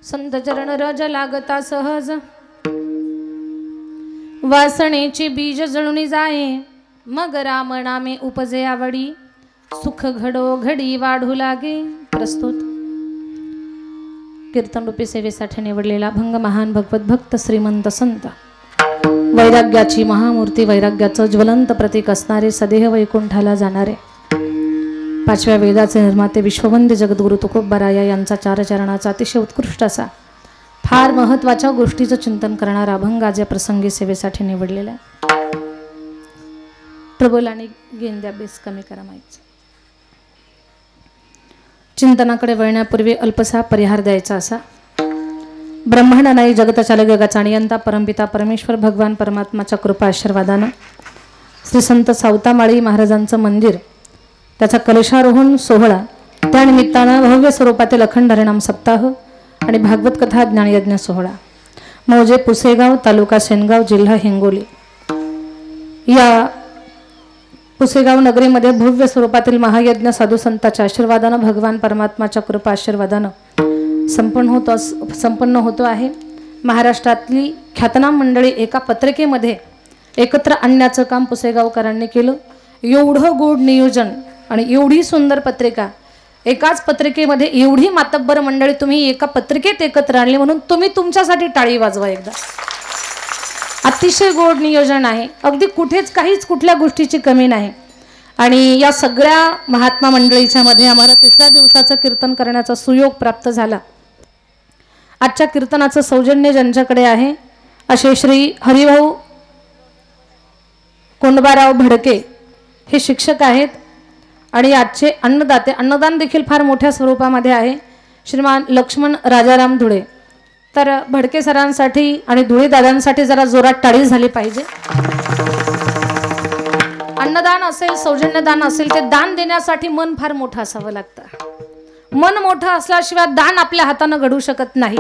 संत चरण रज लागता सहज, वासनेची बीज जळून जाये, मग राम नामे उपजे आवडी, सुख घडो घडी वाढू लागे। प्रस्तुत कीर्तन रूपी सेवेसाठी निवडलेला भंग महान भगवत भक्त श्रीमंत संत, वैराग्याची महामूर्ती, वैराग्याचं ज्वलंत प्रतीक असणारे, सदेह वैकुंठाला जाणारे, पाचव्या वेदाचे निर्माते विश्ववंद्य जगद्गुरु तुकोबराया यांचा चार चरणाचा अतिशय उत्कृष्ट असा फार महत्त्वाच्या गोष्टीचं चिंतन करणारा अभंग आज या प्रसंगी सेवेसाठी निवडलेला आहे। प्रबोल आणि गेंद्या बेस कमी करा माहिती। चिंतनाकडे वळण्यापूर्वी अल्पसा परिहार द्यायचा असा। ब्रह्मांड नाही जगत चालक जगाचा नियंता परमपिता परमेश्वर भगवान परमात्माच्या कृपा आशीर्वादानं श्री संत सावतामाळी महाराजांचं मंदिर, त्याचा कलशारोहण सोहळा, त्यानिमित्तानं भव्य स्वरूपातील अखंड हरिनाम सप्ताह आणि भागवत कथा ज्ञानयज्ञ सोहळा मौजे पुसेगाव, तालुका सेनगाव, जिल्हा हिंगोली या पुसेगाव नगरीमध्ये भव्य स्वरूपातील महायज्ञ साधू संतांच्या आशीर्वादानं, भगवान परमात्माच्या कृपा आशीर्वादानं संपन्न होतो आहे। महाराष्ट्रातली ख्यातनाम मंडळी एका पत्रिकेमध्ये एकत्र आणण्याचं काम पुसेगावकरांनी केलं। एवढं गोड नियोजन आणि एवढी सुंदर पत्रिका, एकाच पत्रिकेमध्ये एवढी मातब्बर मंडळी तुम्ही एका पत्रिकेत एकत्र आणली, म्हणून तुम्ही तुमच्यासाठी टाळी वाजवा एकदा। अतिशय गोड नियोजन आहे, अगदी कुठेच काहीच कुठल्या गोष्टीची कमी नाही। आणि या सगळ्या महात्मा मंडळीच्या मध्ये आम्हाला तिसऱ्या दिवसाचं कीर्तन करण्याचा सुयोग प्राप्त झाला। आजच्या कीर्तनाचं सौजन्य ज्यांच्याकडे आहे असे श्री हरिभाऊ कोंडबाराव भडके हे शिक्षक आहेत आणि आजचे अन्नदाते, अन्नदान देखील फार मोठ्या स्वरूपामध्ये आहे, श्रीमान लक्ष्मण राजाराम धुळे। तर भडके सरांसाठी आणि धुळे दादांसाठी जरा जोरात टाळी झाली पाहिजे। अन्नदान असेल, सौजन्यदान असेल, ते दान देण्यासाठी मन फार मोठं असावं लागतं। मन मोठं असल्याशिवाय दान आपल्या हातानं घडू शकत नाही।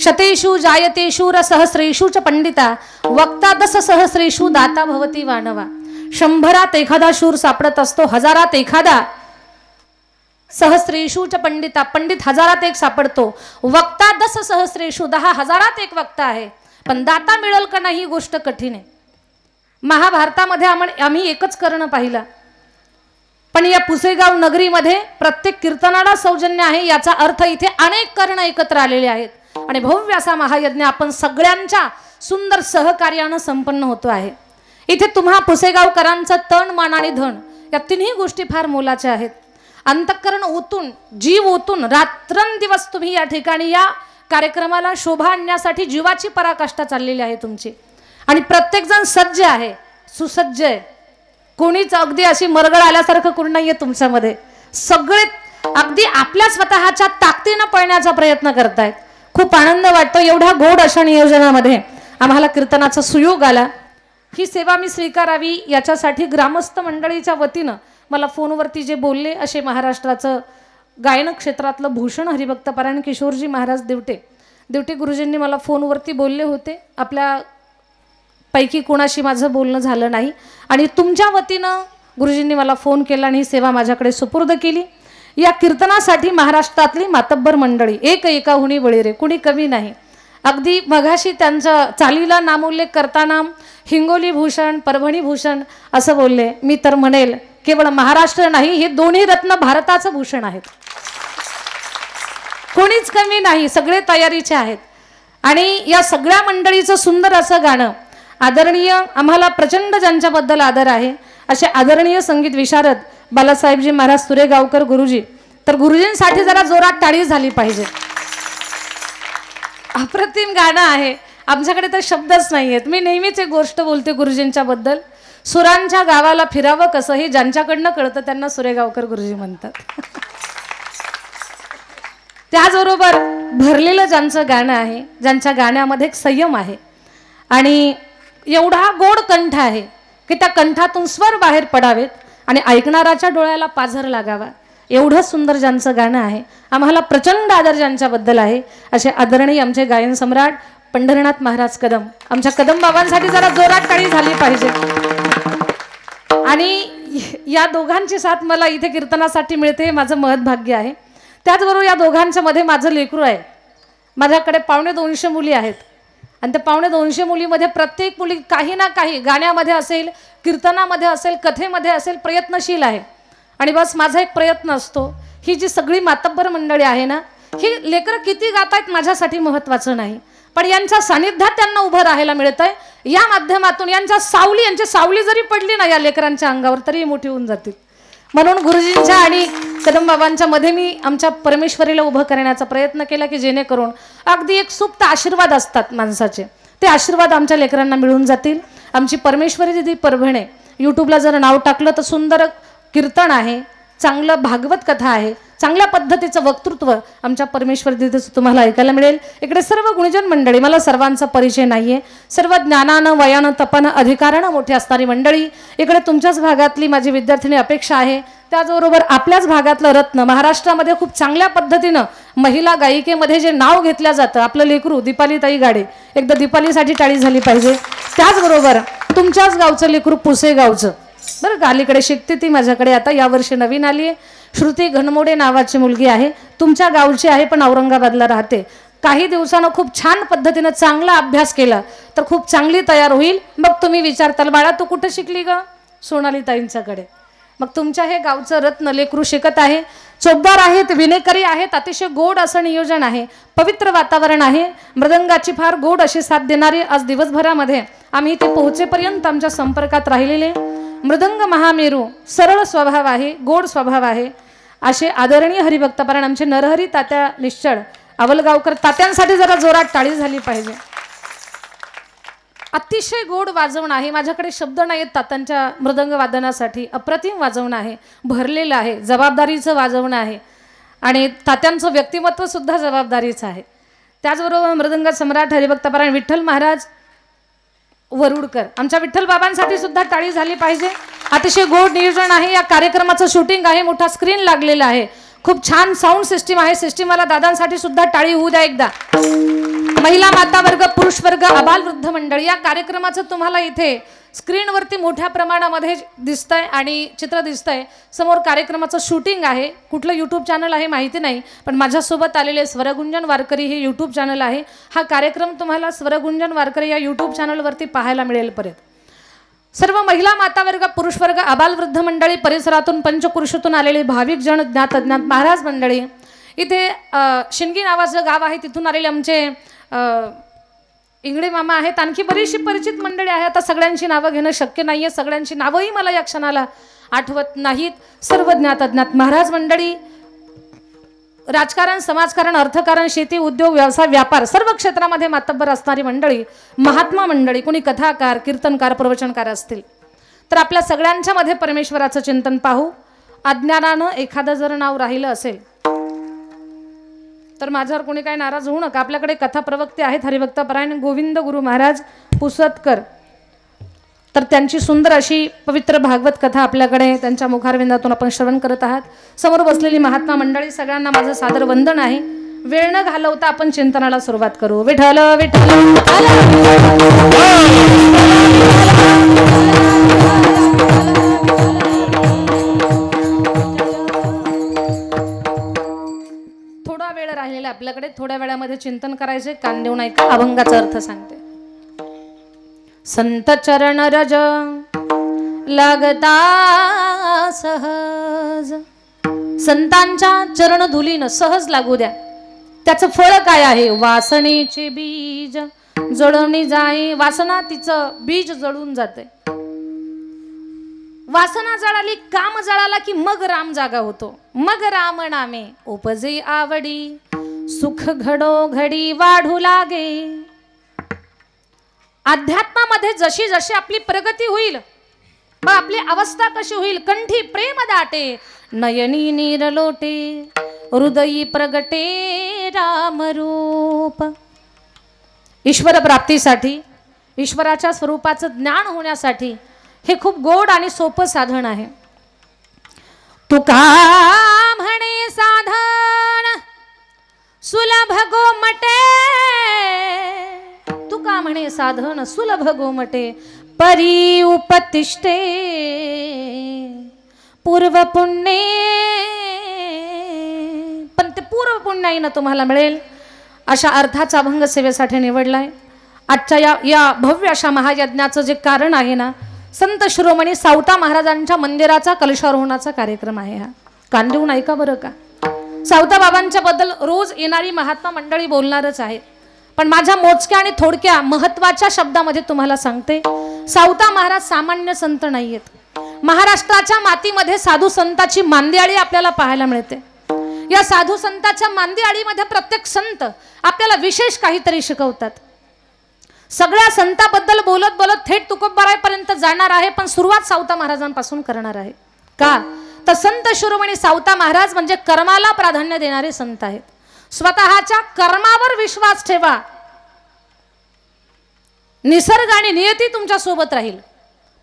शतेषु जायते शूर सहस्रेषु च पंडिता, वक्ता दस सहस्रेषु दाता भवती वानवा। शंभरात एखादा शूर सापडत असतो, हजारात एखादा, सहस्रेषु च पंडिता, पंडित हजारात एक सापडतो, वक्ता दस सहस्रेषु, 10,000 एक वक्ता आहे, पण दाता मिळेल का नाही ही गोष्ट कठीण आहे। महाभारतामध्ये आम्ही एकच कर्ण पाहिला, पण या पुसेगाव नगरीमध्ये प्रत्येक कीर्तनाला सौजन्य आहे, याचा अर्थ इथे अनेक कर्ण एकत्र आलेले आहेत आणि भव्य असा महायज्ञ आपण सगळ्यांच्या सुंदर सहकार्यानं संपन्न होतो आहे। इथे तुम्हा पुसेगावकरांचं तन, मन आणि धन या तिन्ही गोष्टी फार मोलाच्या आहेत। अंतःकरण ओतून, जीव ओतून रात्रंदिवस तुम्ही या ठिकाणी या कार्यक्रमाला शोभा आणण्यासाठी जीवाची पराकाष्ठा चाललेली आहे तुमची, आणि प्रत्येक जण सज्ज आहे, सुसज्ज आहे, कोणीच अगदी अशी मरगळ आल्यासारखं कोण नाहीये तुमच्यामध्ये, सगळे अगदी आपल्या स्वतःच्या ताकदीनं पळण्याचा प्रयत्न करतायत। खूप आनंद वाटतो एवढ्या गोड अशा नियोजनामध्ये आम्हाला कीर्तनाचा सुयोग आला। ही सेवा मी स्वीकारावी याच्यासाठी ग्रामस्थ मंडळीच्या वतीनं मला फोनवरती जे बोलले असे महाराष्ट्राचं गायन क्षेत्रातलं भूषण हरिभक्त पारायण किशोरजी महाराज दिवटे गुरुजींनी मला फोनवरती बोलले होते। आपल्या पैकी कोणाशी माझं बोलणं झालं नाही आणि तुमच्या वतीनं गुरुजींनी मला फोन केला आणि ही सेवा माझ्याकडे सुपूर्द केली। या कीर्तनासाठी महाराष्ट्रातली मातब्बर मंडळी एक एकाहुनी बळी रे, कुणी कमी नाही। अगदी मघाशी त्यांचा चालीला नामोल्लेख करताना हिंगोली भूषण, परभणी भूषण असं बोलले, मी तर म्हणेल केवळ महाराष्ट्र नाही, हे दोन्ही रत्न भारताचं भूषण आहेत, कोणीच कमी नाही, सगळे तयारीचे आहेत। आणि या सगळ्या मंडळीचं सुंदर असं गाणं, आदरणीय, आम्हाला प्रचंड ज्यांच्याबद्दल आदर आहे असे आदरणीय संगीत विशारद बालासाहेबजी महाराज सुरेगावकर गुरुजी, तर गुरुजींसाठी जरा जोरात टाळी झाली पाहिजे। अप्रतिम गाणं आहे, आमच्याकडे तर शब्दच नाही आहेत। मी नेहमीच एक गोष्ट बोलते गुरुजींच्या बद्दल, सुरांच्या गावाला फिरावं कसं हे ज्यांच्याकडनं कळतं त्यांना सुरेगावकर गुरुजी म्हणतात। त्याचबरोबर भरलेलं ज्यांचं गाणं आहे, ज्यांच्या गाण्यामध्ये एक संयम आहे आणि एवढा गोड कंठ आहे की त्या कंठातून स्वर बाहेर पडावेत आणि ऐकणाराच्या डोळ्याला पाझर लागावा, एवढं सुंदर ज्यांचं गाणं आहे, आम्हाला प्रचंड आदर ज्यांच्याबद्दल आहे असे आदरणीय आमचे गायन सम्राट पंढरीनाथ महाराज कदम, आमच्या कदम बाबांसाठी जरा जोरात टाळी झाली पाहिजे। आणि या दोघांची साथ मला इथे कीर्तनासाठी मिळते, माझं महत् भाग्य आहे। त्याचबरोबर या दोघांच्या मध्ये माझं लेकरू आहे, माझ्याकडे 250 मुली आहेत आणि त्या 250 मुलीमध्ये प्रत्येक मुली काही ना काही गाण्यामध्ये असेल, कीर्तनामध्ये असेल, कथेमध्ये असेल, प्रयत्नशील आहे. आणि बस माझा एक प्रयत्न असतो, ही जी सगळी मातब्बर मंडळी आहे ना, ही लेकरं किती गात आहेत माझ्यासाठी महत्त्वाचं नाही, पण यांच्या सानिध्यात त्यांना उभं राहायला मिळतंय. या माध्यमातून यांची सावली जरी पडली ना या लेकरांच्या अंगावर तरी मोठी होऊन जातील. म्हणून गुरुजींच्या आणि कदम बाबांच्या मध्ये मी आमच्या परमेश्वरीला उभं करण्याचा प्रयत्न केला की जेणेकरून अगदी एक सुप्त आशीर्वाद असतात माणसाचे, ते आशीर्वाद आमच्या लेकरांना मिळून जातील. आमची परमेश्वरी दिदी परभणे यूट्यूबला जर नाव टाकलं तर सुंदर कीर्तन आहे, चांगलं भागवत कथा आहे, चांगल्या पद्धतीचं वक्तृत्व आमच्या परमेश्वर दिदीचं तुम्हाला ऐकायला मिळेल. इकडे सर्व गुणजन मंडळी, मला सर्वांचा परिचय नाहीये, सर्व ज्ञानानं वयानं तपानं अधिकारानं मोठी असणारी मंडळी. इकडे तुमच्याच भागातली माझी विद्यार्थिनी अपेक्षा आहे, त्याचबरोबर आपल्याच भागातलं रत्न, महाराष्ट्रामध्ये खूप चांगल्या पद्धतीनं महिला गायिकेमध्ये जे नाव घेतलं जातं आपलं लेकरू दीपालीताई गाडे, एकदा दीपालीसाठी टाळी झाली पाहिजे. त्याचबरोबर तुमच्याच गावचं लेकरू पुसेगावचं, बरं का, अलीकडे शिकते ती माझ्याकडे, आता यावर्षी नवीन आली आहे, श्रुती घनमोडे नावाची मुलगी आहे, तुमच्या गावची आहे पण औरंगाबादला राहते. काही दिवसानं खूप छान पद्धतीनं चांगला अभ्यास केला तर खूप चांगली तयार होईल. मग तुम्ही विचारताल बाळा तू कुठं शिकली ग? सोनाली ताईंच्याकडे. मग तुमच्या हे गावचं रत्न लेकरू शिकत आहे, चोपदार आहेत, विनेकरी आहेत, अतिशय गोड असं नियोजन आहे, पवित्र वातावरण आहे, मृदंगाची फार गोड अशी साथ देणारी आज दिवसभरामध्ये आम्ही ते पोहोचेपर्यंत आमच्या संपर्कात राहिलेले. मृदंग महामेरू, सरळ स्वभाव आहे, गोड स्वभाव आहे, असे आदरणीय हरिभक्तपरायण आमचे नरहरी तात्या निश्चळ आवलगावकर, तात्यांसाठी जरा जोरात टाळी झाली पाहिजे. अतिशय गोड वाजवण आहे, माझ्याकडे शब्द नाहीत तात्यांच्या मृदंग वादनासाठी. अप्रतिम वाजवण आहे, भरलेलं आहे, जबाबदारीचं वाजवण आहे आणि तात्यांचं व्यक्तिमत्व सुद्धा जबाबदारीचं आहे. त्याचबरोबर मृदंग सम्राट हरिभक्तपरायण विठ्ठल महाराज वरुडकर, आमच्या विठ्ठल बाबांसाठी सुद्धा टाळी झाली पाहिजे. अतिशय गोड नियोजन आहे, या कार्यक्रमाचं शूटिंग आहे, मोठा स्क्रीन लागलेला आहे, खूप छान साऊंड सिस्टीम आहे, सिस्टीमवाला दादांसाठी सुद्धा टाळी होऊ द्या एकदा. महिला माता वर्ग, पुरुष वर्ग, आबाल वृद्ध मंडळी, या कार्यक्रमाचं तुम्हाला इथे स्क्रीनवरती मोठ्या प्रमाणामध्ये दिसतंय आणि चित्र दिसतंय. समोर कार्यक्रमाचं शूटिंग आहे, कुठलं यूट्यूब चॅनल आहे माहिती नाही, पण माझ्यासोबत आलेले स्वरगुंजन वारकरी हे यूट्यूब चॅनल आहे. हा कार्यक्रम तुम्हाला स्वरगुंजन वारकरी या यूट्यूब चॅनलवरती पाहायला मिळेल. परत सर्व महिला माता वर्ग, पुरुष वर्ग, आबाल वृद्ध मंडळी, परिसरातून पंचकृषीतून आलेले भाविक जन, ज्ञात अज्ञात महाराज मंडळी, इथे शिंदगी नावाचं गाव आहे तिथून आलेले आमचे इंगळे मामा आहेत, आणखी बरीचशी परिचित मंडळी आहे. आता सगळ्यांची नावं घेणं शक्य नाहीये, सगळ्यांची नावंही मला या क्षणाला आठवत नाहीत. सर्व ज्ञात अज्ञात महाराज मंडळी, राजकारण, समाजकारण, अर्थकारण, शेती, उद्योग, व्यवसाय, व्यापार, सर्व क्षेत्रामध्ये मातब्बर असणारी मंडळी, महात्मा मंडळी, कोणी कथाकार, कीर्तनकार, प्रवचनकार असतील तर आपल्या सगळ्यांच्या मध्ये परमेश्वराचं चिंतन पाहू. अज्ञानानं एखादं जर नाव राहिलं असेल तर माझ्यावर कोणी काही नाराज होऊ नका. आपल्याकडे कथा प्रवक्ते आहेत हरिभक्तपरायण गोविंद गुरु महाराज पुसतकर, तर त्यांची सुंदर अशी पवित्र भागवत कथा आपल्याकडे त्यांच्या मुखारविंदातून आपण श्रवण करत आहात. समोर बसलेली महात्मा मंडळी सगळ्यांना माझं सादर वंदन आहे. वेळ न घालवता आपण चिंतनाला सुरुवात करू. विठ्ठल विठ्ठल थोडा वेळ राहिलेला आपल्याकडे, थोड्या वेळामध्ये चिंतन करायचे. कान देऊन ऐका, अभंगाचा अर्थ सांगते. संत चरण रज लागता सहज, संतांच्या चरण धुलीनं सहज लागू द्या. त्याचं फळ काय आहे? वासनेचे बीज जळवणी जाय. वासना तिचं बीज जळून जाते. वासना जळाली, काम जळाला की मग राम जागा होतो. मग राम नामे उपजे आवडी, सुख घडो घडी वाढू लागे. अध्यात्मामध्ये जशी जशी आपली प्रगती होईल मग आपली अवस्था कशी होईल? कंठी प्रेम दाटे, नयनी नीर लोटे, हृदयी प्रगटे रामरूप. ईश्वर प्राप्तीसाठी, ईश्वराच्या स्वरूपाचं ज्ञान होण्यासाठी हे खूप गोड आणि सोपं साधन आहे. तुका म्हणे साधन सुलभ गोमटे, तुका म्हणे साधन सुलभ गोमटे, परी उपतिष्ठे पूर्व पुण्ये. पण ते पूर्व पुण्याईनं तुम्हाला मिळेल. अशा अर्थाचा अभंग सेवेसाठी निवडलाय। आजच्या या भव्य अशा महायज्ञाचं जे कारण आहे ना, संत शिरोमणी सावता महाराजांच्या मंदिराचा कलशारोहणाचा कार्यक्रम आहे। हा कान देऊन ऐका बरं का। सावता बाबांच्या बद्दल रोज येणारी महात्मा मंडळी बोलणारच आहे, पण माझ्या मोजक्या आणि थोडक्या महत्वाच्या शब्दामध्ये तुम्हाला सांगते, सावता महाराज सामान्य संत नाहीयेत। महाराष्ट्राच्या मातीमध्ये साधू संताची मांदियाळी आपल्याला पाहायला मिळते। या साधू संताच्या मांदियाळीमध्ये प्रत्येक संत आपल्याला विशेष काहीतरी शिकवतात। सगळ्या संताबद्दल बोलत बोलत थेट तुकोबारायपर्यंत जाणार आहे, पण सुरुवात सावता महाराजांपासून करणार आहे। का तर संत शिरोमणी सावता महाराज म्हणजे कर्माला प्राधान्य देणारे संत आहेत। स्वतःच्या कर्मावर विश्वास ठेवा, निसर्ग आणि नियती तुमच्या सोबत राहील,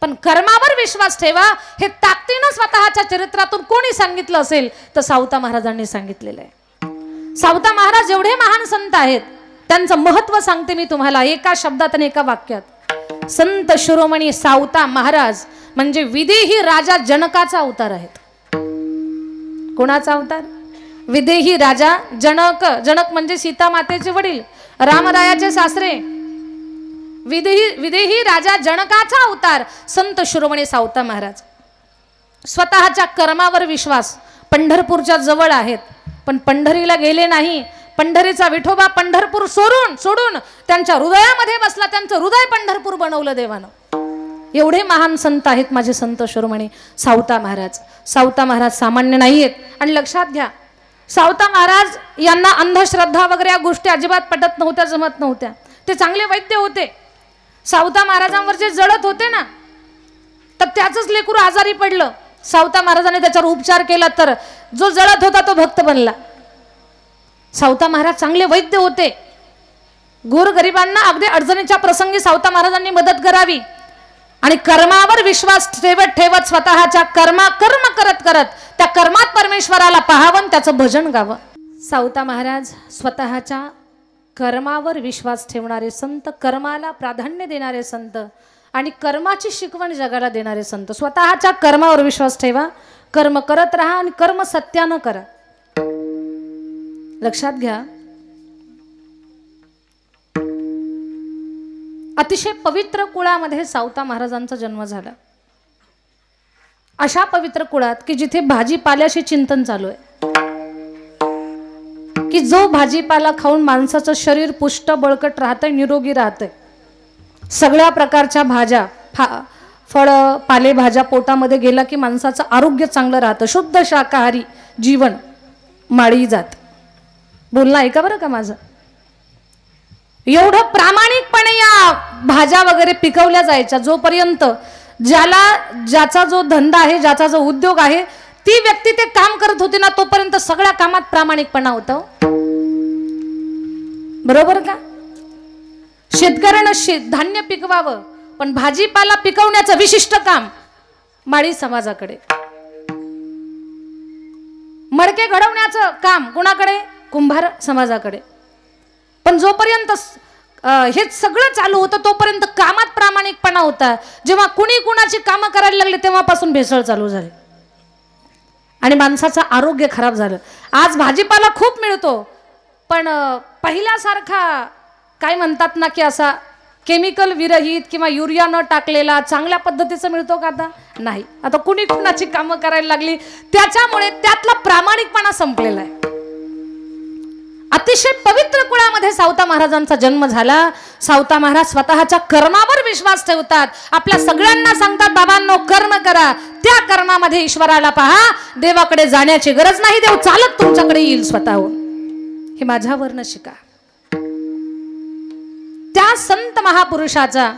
पण कर्मावर विश्वास ठेवा हे ताकदीने स्वतःच्या चरित्रातून कोणी सांगितलं असेल तर सावता महाराजांनी सांगितलेलं आहे। सावता महाराज एवढे महान संत आहेत, त्यांचं महत्व सांगते मी तुम्हाला एका शब्दात आणि एका वाक्यात। संत शिरोमणी सावता महाराज म्हणजे विदेही राजा जनकाचा अवतार आहेत। कोणाचा अवतार? विदेही राजा जनक। जनक म्हणजे सीता मातेचे वडील, रामरायाचे सासरे। विदेही राजा जनकाचा अवतार संत शिरोमणी सावता महाराज। स्वतःच्या कर्मावर विश्वास, पंढरपूरच्या जवळ आहेत पण पंढरीला गेले नाही। पंढरीचा विठोबा पंढरपूर सोडून त्यांच्या हृदयामध्ये बसला, त्यांचं हृदय पंढरपूर बनवलं देवानं। एवढे महान संत आहेत माझे संत शिरोमणी सावता महाराज। सावता महाराज सामान्य नाहीयेत। आणि लक्षात घ्या, सावता महाराज यांना अंधश्रद्धा वगैरे या गोष्टी अजिबात पटत नव्हत्या, जमत नव्हत्या। ते चांगले वैद्य होते। सावता महाराजांवर जे जळत होते ना, तर त्याचंच लेकरू आजारी पडलं, सावता महाराजांनी त्याच्यावर उपचार केला, तर जो जळत होता तो भक्त बनला। सावता महाराज चांगले वैद्य होते। गोरगरिबांना अगदी अडचणीच्या प्रसंगी सावता महाराजांनी मदत करावी आणि कर्मावर विश्वास ठेवत स्वतःच्या कर्म करत त्या कर्मात परमेश्वराला पाहावं, त्याचं भजन गावं। सावता महाराज स्वतःच्या कर्मावर विश्वास ठेवणारे संत, कर्माला प्राधान्य देणारे संत आणि कर्माची शिकवण जगाला देणारे संत। स्वतःच्या कर्मावर विश्वास ठेवा, कर्म करत राहा आणि कर्म सत्यानं करा। लक्षात घ्या, अतिशय पवित्र कुळामध्ये सावता महाराजांचा जन्म झाला। अशा पवित्र कुळात की जिथे भाजीपाल्याशी चिंतन चालू आहे, की जो भाजीपाला खाऊन माणसाचं शरीर पुष्ट बळकट राहतंय, निरोगी राहतंय। सगळ्या प्रकारच्या भाज्या, फळ, पालेभाज्या पोटामध्ये गेला की माणसाचं आरोग्य चांगलं राहतं। शुद्ध शाकाहारी जीवन माळी जात। बोलणं ऐका बरं का माझं। एवढं प्रामाणिकपणे या भाज्या वगैरे पिकवल्या जायच्या, जोपर्यंत ज्याचा जो धंदा आहे, ज्याचा जो उद्योग आहे, ती व्यक्ती ते काम करत होती ना, तोपर्यंत सगळ्या कामात प्रामाणिकपणा होता। बरोबर का? शेतकऱ्यानं धान्य पिकवावं, पण भाजीपाला पिकवण्याचं विशिष्ट काम माळी समाजाकडे। मडके घडवण्याचं काम कोणाकडे? कुंभार समाजाकडे। पण जोपर्यंत हे सगळं चालू होतं तोपर्यंत कामात प्रामाणिकपणा होता। जेव्हा कुणी कुणाची कामं करायला लागले तेव्हापासून भेसळ चालू झाली आणि माणसाचं आरोग्य खराब झालं। आज भाजीपाला खूप मिळतो, पण पहिल्यासारखा काय म्हणतात ना, की असा केमिकल विरहित किंवा युरिया न टाकलेला चांगल्या पद्धतीचा मिळतो का? आता नाही। आता कुणी कुणाची कामं करायला लागली, त्याच्यामुळे त्यातला प्रामाणिकपणा संपलेला आहे। अतिशय पवित्र कुळामध्ये सावता महाराजांचा जन्म झाला। सावता महाराज स्वतःच्या कर्मावर विश्वास ठेवतात। आपल्या सगळ्यांना सांगतात, बाबांनो कर्म करा, त्या कर्मामध्ये ईश्वराला पहा, देवाकडे जाण्याची गरज नाही, देव चालत तुमच्याकडे येईल स्वतःहून। हे माझ्यावरनं शिका। त्या संत महापुरुषाचा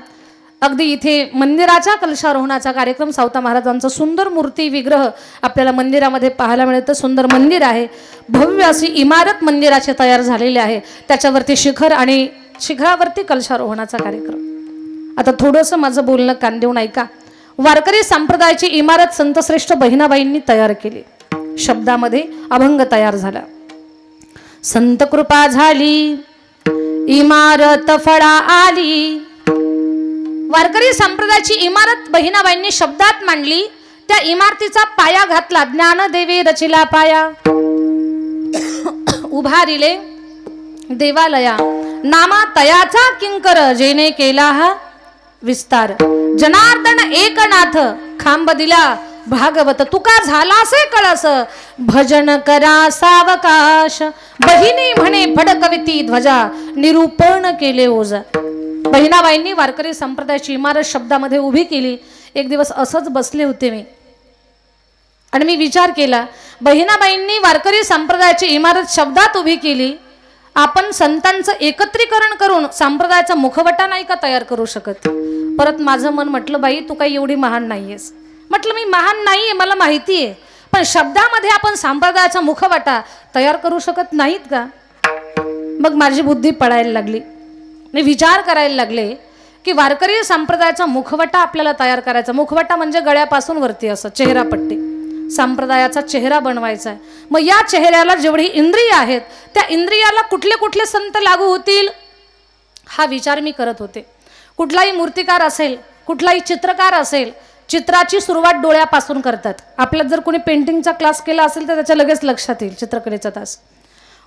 अगदी इथे मंदिराच्या कलशारोहणाचा कार्यक्रम, सावता महाराजांचा सुंदर मूर्ती विग्रह आपल्याला मंदिरामध्ये पाहायला मिळतं। सुंदर मंदिर आहे, भव्य अशी इमारत मंदिराची तयार झालेली आहे, त्याच्यावरती शिखर आणि शिखरावरती कलशारोहणाचा कार्यक्रम। आता थोडंसं माझं बोलणं कान देऊन ऐका। वारकरी संप्रदायाची इमारत संतश्रेष्ठ बहिणाबाईंनी तयार केली, शब्दामध्ये अभंग तयार झाला। संत कृपा झाली, इमारत फळा आली। वारकरी संप्रदायाची इमारत बहिणाबाईंनी शब्दात मांडली, त्या इमारतीचा पाया घातला, ज्ञानदेवी रचिला पाया। उभारिले देवालया नामा तयाचा किंकर जेने केला हा विस्तार जनार्दन एकनाथ खांब दिला भागवत तुका झालासे कळस भजन करा सावकाश बहिणी म्हणे फडकविती ध्वजा निरूपण केले ओझ। बहिणाबाईंनी वारकरी संप्रदायाची इमारत शब्दामध्ये उभी केली। एक दिवस असंच बसले होते मी आणि मी विचार केला बहिणाबाईंनी वारकरी संप्रदायाची इमारत शब्दात उभी केली, आपण संतांचं एकत्रीकरण करून संप्रदायाचा मुखवटा नाही का तयार करू शकत। परत माझं मन म्हटलं बाई तू काही एवढी महान नाहीयेस। म्हटलं मी महान नाहीये मला माहिती आहे, पण शब्दामध्ये आपण संप्रदायाचा मुखवटा तयार करू शकत नाहीत का। मग माझी बुद्धी पळायला लागली, मी विचार करायला लागले की वारकरी संप्रदायाचा मुखवटा आपल्याला तयार करायचा। मुखवटा म्हणजे गळ्यापासून वरती असं चेहरापट्टी, संप्रदायाचा चेहरा बनवायचा आहे। मग या चेहऱ्याला जेवढी इंद्रिय आहेत त्या इंद्रियाला कुठले कुठले संत लागू होतील हा विचार मी करत होते। कुठलाही मूर्तिकार असेल, कुठलाही चित्रकार असेल, चित्राची सुरुवात डोळ्यापासून करतात। आपल्याला जर कोणी पेंटिंगचा क्लास केला असेल तर त्याच्या लगेच लक्षात येईल चित्रकलेचा तास।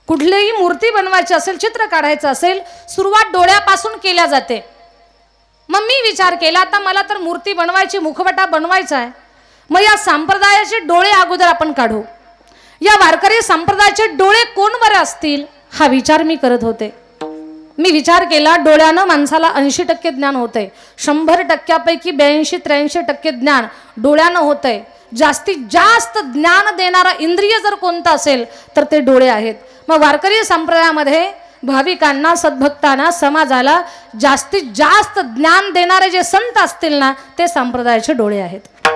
कुठलीही मूर्ती बनवायची असेल, चित्र काढायचं असेल, सुरुवात डोळ्यापासून केल्या जाते। मग मी विचार केला आता मला तर मूर्ती बनवायची, मुखवटा बनवायचा आहे, मग या संप्रदायाचे डोळे अगोदर आपण काढू। या वारकरी संप्रदायाचे डोळे कोणवर असतील हा विचार मी करत होते। मी विचार केला डोळ्यानं माणसाला 80% ज्ञान होतंय, 100%पैकी 82-83% ज्ञान डोळ्यानं होतंय। जास्तीत जास्त ज्ञान देणारा इंद्रिय जर कोणतं असेल तर ते डोळे आहेत। मग वारकरी संप्रदायामध्ये भाविकांना, सद्भक्तांना, समाजाला जास्तीत जास्त ज्ञान देणारे जे संत असतील ना ते संप्रदायाचे डोळे आहेत।